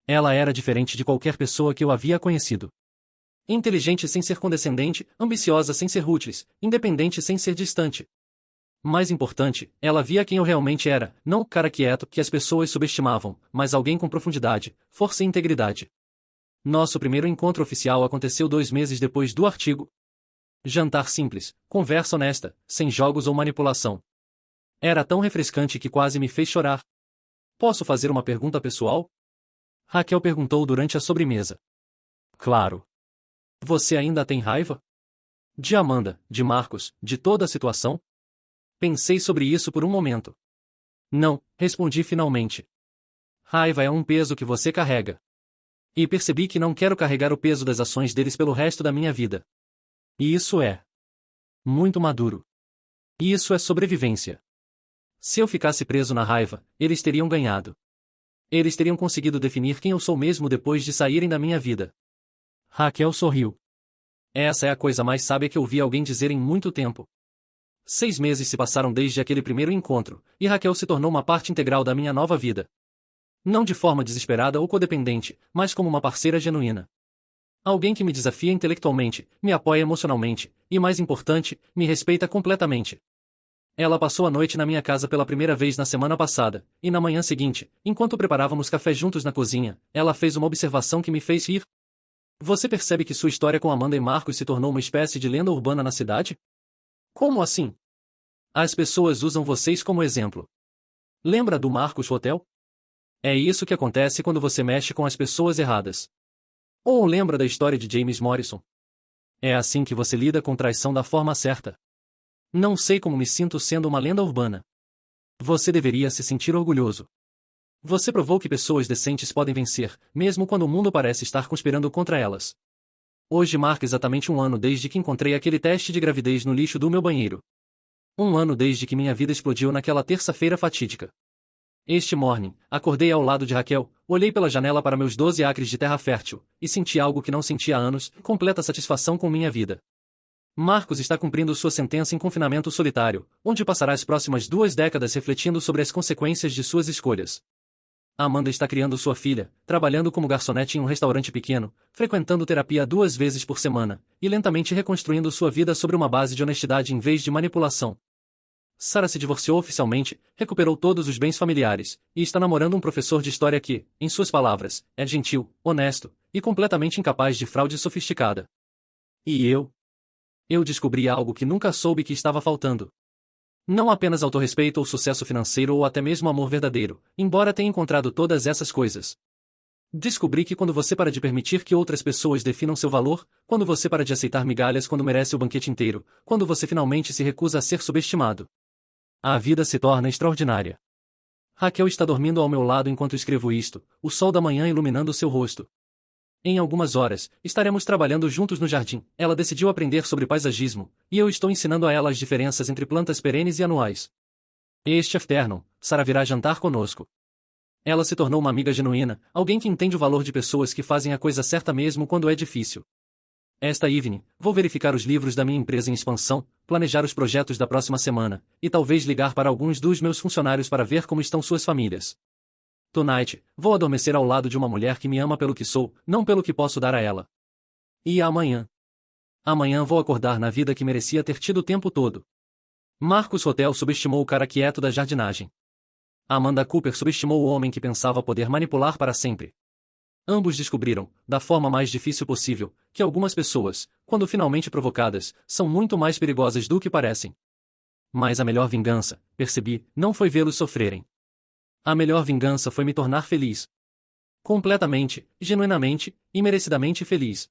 Ela era diferente de qualquer pessoa que eu havia conhecido. Inteligente sem ser condescendente, ambiciosa sem ser rútilis, independente sem ser distante. Mais importante, ela via quem eu realmente era, não o cara quieto que as pessoas subestimavam, mas alguém com profundidade, força e integridade. Nosso primeiro encontro oficial aconteceu 2 meses depois do artigo. Jantar simples, conversa honesta, sem jogos ou manipulação. Era tão refrescante que quase me fez chorar. Posso fazer uma pergunta pessoal? Raquel perguntou durante a sobremesa. Claro. Você ainda tem raiva? De Amanda, de Marcos, de toda a situação? Pensei sobre isso por um momento. Não, respondi finalmente. Raiva é um peso que você carrega. E percebi que não quero carregar o peso das ações deles pelo resto da minha vida. E isso é muito maduro. E isso é sobrevivência. Se eu ficasse preso na raiva, eles teriam ganhado. Eles teriam conseguido definir quem eu sou mesmo depois de saírem da minha vida. Raquel sorriu. Essa é a coisa mais sábia que ouvi alguém dizer em muito tempo. 6 meses se passaram desde aquele primeiro encontro, e Raquel se tornou uma parte integral da minha nova vida. Não de forma desesperada ou codependente, mas como uma parceira genuína. Alguém que me desafia intelectualmente, me apoia emocionalmente, e mais importante, me respeita completamente. Ela passou a noite na minha casa pela primeira vez na semana passada, e na manhã seguinte, enquanto preparávamos café juntos na cozinha, ela fez uma observação que me fez rir. Você percebe que sua história com Amanda e Marcos se tornou uma espécie de lenda urbana na cidade? Como assim? As pessoas usam vocês como exemplo. Lembra do Marcos Hotel? É isso que acontece quando você mexe com as pessoas erradas. Ou lembra da história de James Morrison? É assim que você lida com traição da forma certa. Não sei como me sinto sendo uma lenda urbana. Você deveria se sentir orgulhoso. Você provou que pessoas decentes podem vencer, mesmo quando o mundo parece estar conspirando contra elas. Hoje marca exatamente 1 ano desde que encontrei aquele teste de gravidez no lixo do meu banheiro. 1 ano desde que minha vida explodiu naquela terça-feira fatídica. Este morning, acordei ao lado de Raquel, olhei pela janela para meus 12 acres de terra fértil, e senti algo que não sentia há anos, completa satisfação com minha vida. Marcos está cumprindo sua sentença em confinamento solitário, onde passará as próximas 2 décadas refletindo sobre as consequências de suas escolhas. Amanda está criando sua filha, trabalhando como garçonete em um restaurante pequeno, frequentando terapia 2 vezes por semana, e lentamente reconstruindo sua vida sobre uma base de honestidade em vez de manipulação. Sarah se divorciou oficialmente, recuperou todos os bens familiares, e está namorando um professor de história que, em suas palavras, é gentil, honesto, e completamente incapaz de fraude sofisticada. E eu? Eu descobri algo que nunca soube que estava faltando. Não apenas autorrespeito ou sucesso financeiro ou até mesmo amor verdadeiro, embora tenha encontrado todas essas coisas. Descobri que quando você para de permitir que outras pessoas definam seu valor, quando você para de aceitar migalhas quando merece o banquete inteiro, quando você finalmente se recusa a ser subestimado, a vida se torna extraordinária. Raquel está dormindo ao meu lado enquanto escrevo isto, o sol da manhã iluminando seu rosto. Em algumas horas, estaremos trabalhando juntos no jardim. Ela decidiu aprender sobre paisagismo, e eu estou ensinando a ela as diferenças entre plantas perenes e anuais. Este afternoon, Sarah virá jantar conosco. Ela se tornou uma amiga genuína, alguém que entende o valor de pessoas que fazem a coisa certa mesmo quando é difícil. Esta evening, vou verificar os livros da minha empresa em expansão, planejar os projetos da próxima semana, e talvez ligar para alguns dos meus funcionários para ver como estão suas famílias. Tonight, vou adormecer ao lado de uma mulher que me ama pelo que sou, não pelo que posso dar a ela. E amanhã? Amanhã vou acordar na vida que merecia ter tido o tempo todo. Marcus Hotel subestimou o cara quieto da jardinagem. Amanda Cooper subestimou o homem que pensava poder manipular para sempre. Ambos descobriram, da forma mais difícil possível, que algumas pessoas, quando finalmente provocadas, são muito mais perigosas do que parecem. Mas a melhor vingança, percebi, não foi vê-los sofrerem. A melhor vingança foi me tornar feliz. Completamente, genuinamente, e merecidamente feliz.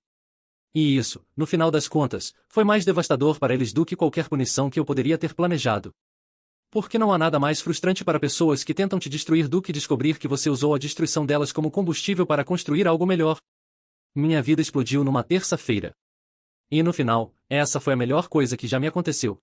E isso, no final das contas, foi mais devastador para eles do que qualquer punição que eu poderia ter planejado. Porque não há nada mais frustrante para pessoas que tentam te destruir do que descobrir que você usou a destruição delas como combustível para construir algo melhor. Minha vida explodiu numa terça-feira. E no final, essa foi a melhor coisa que já me aconteceu.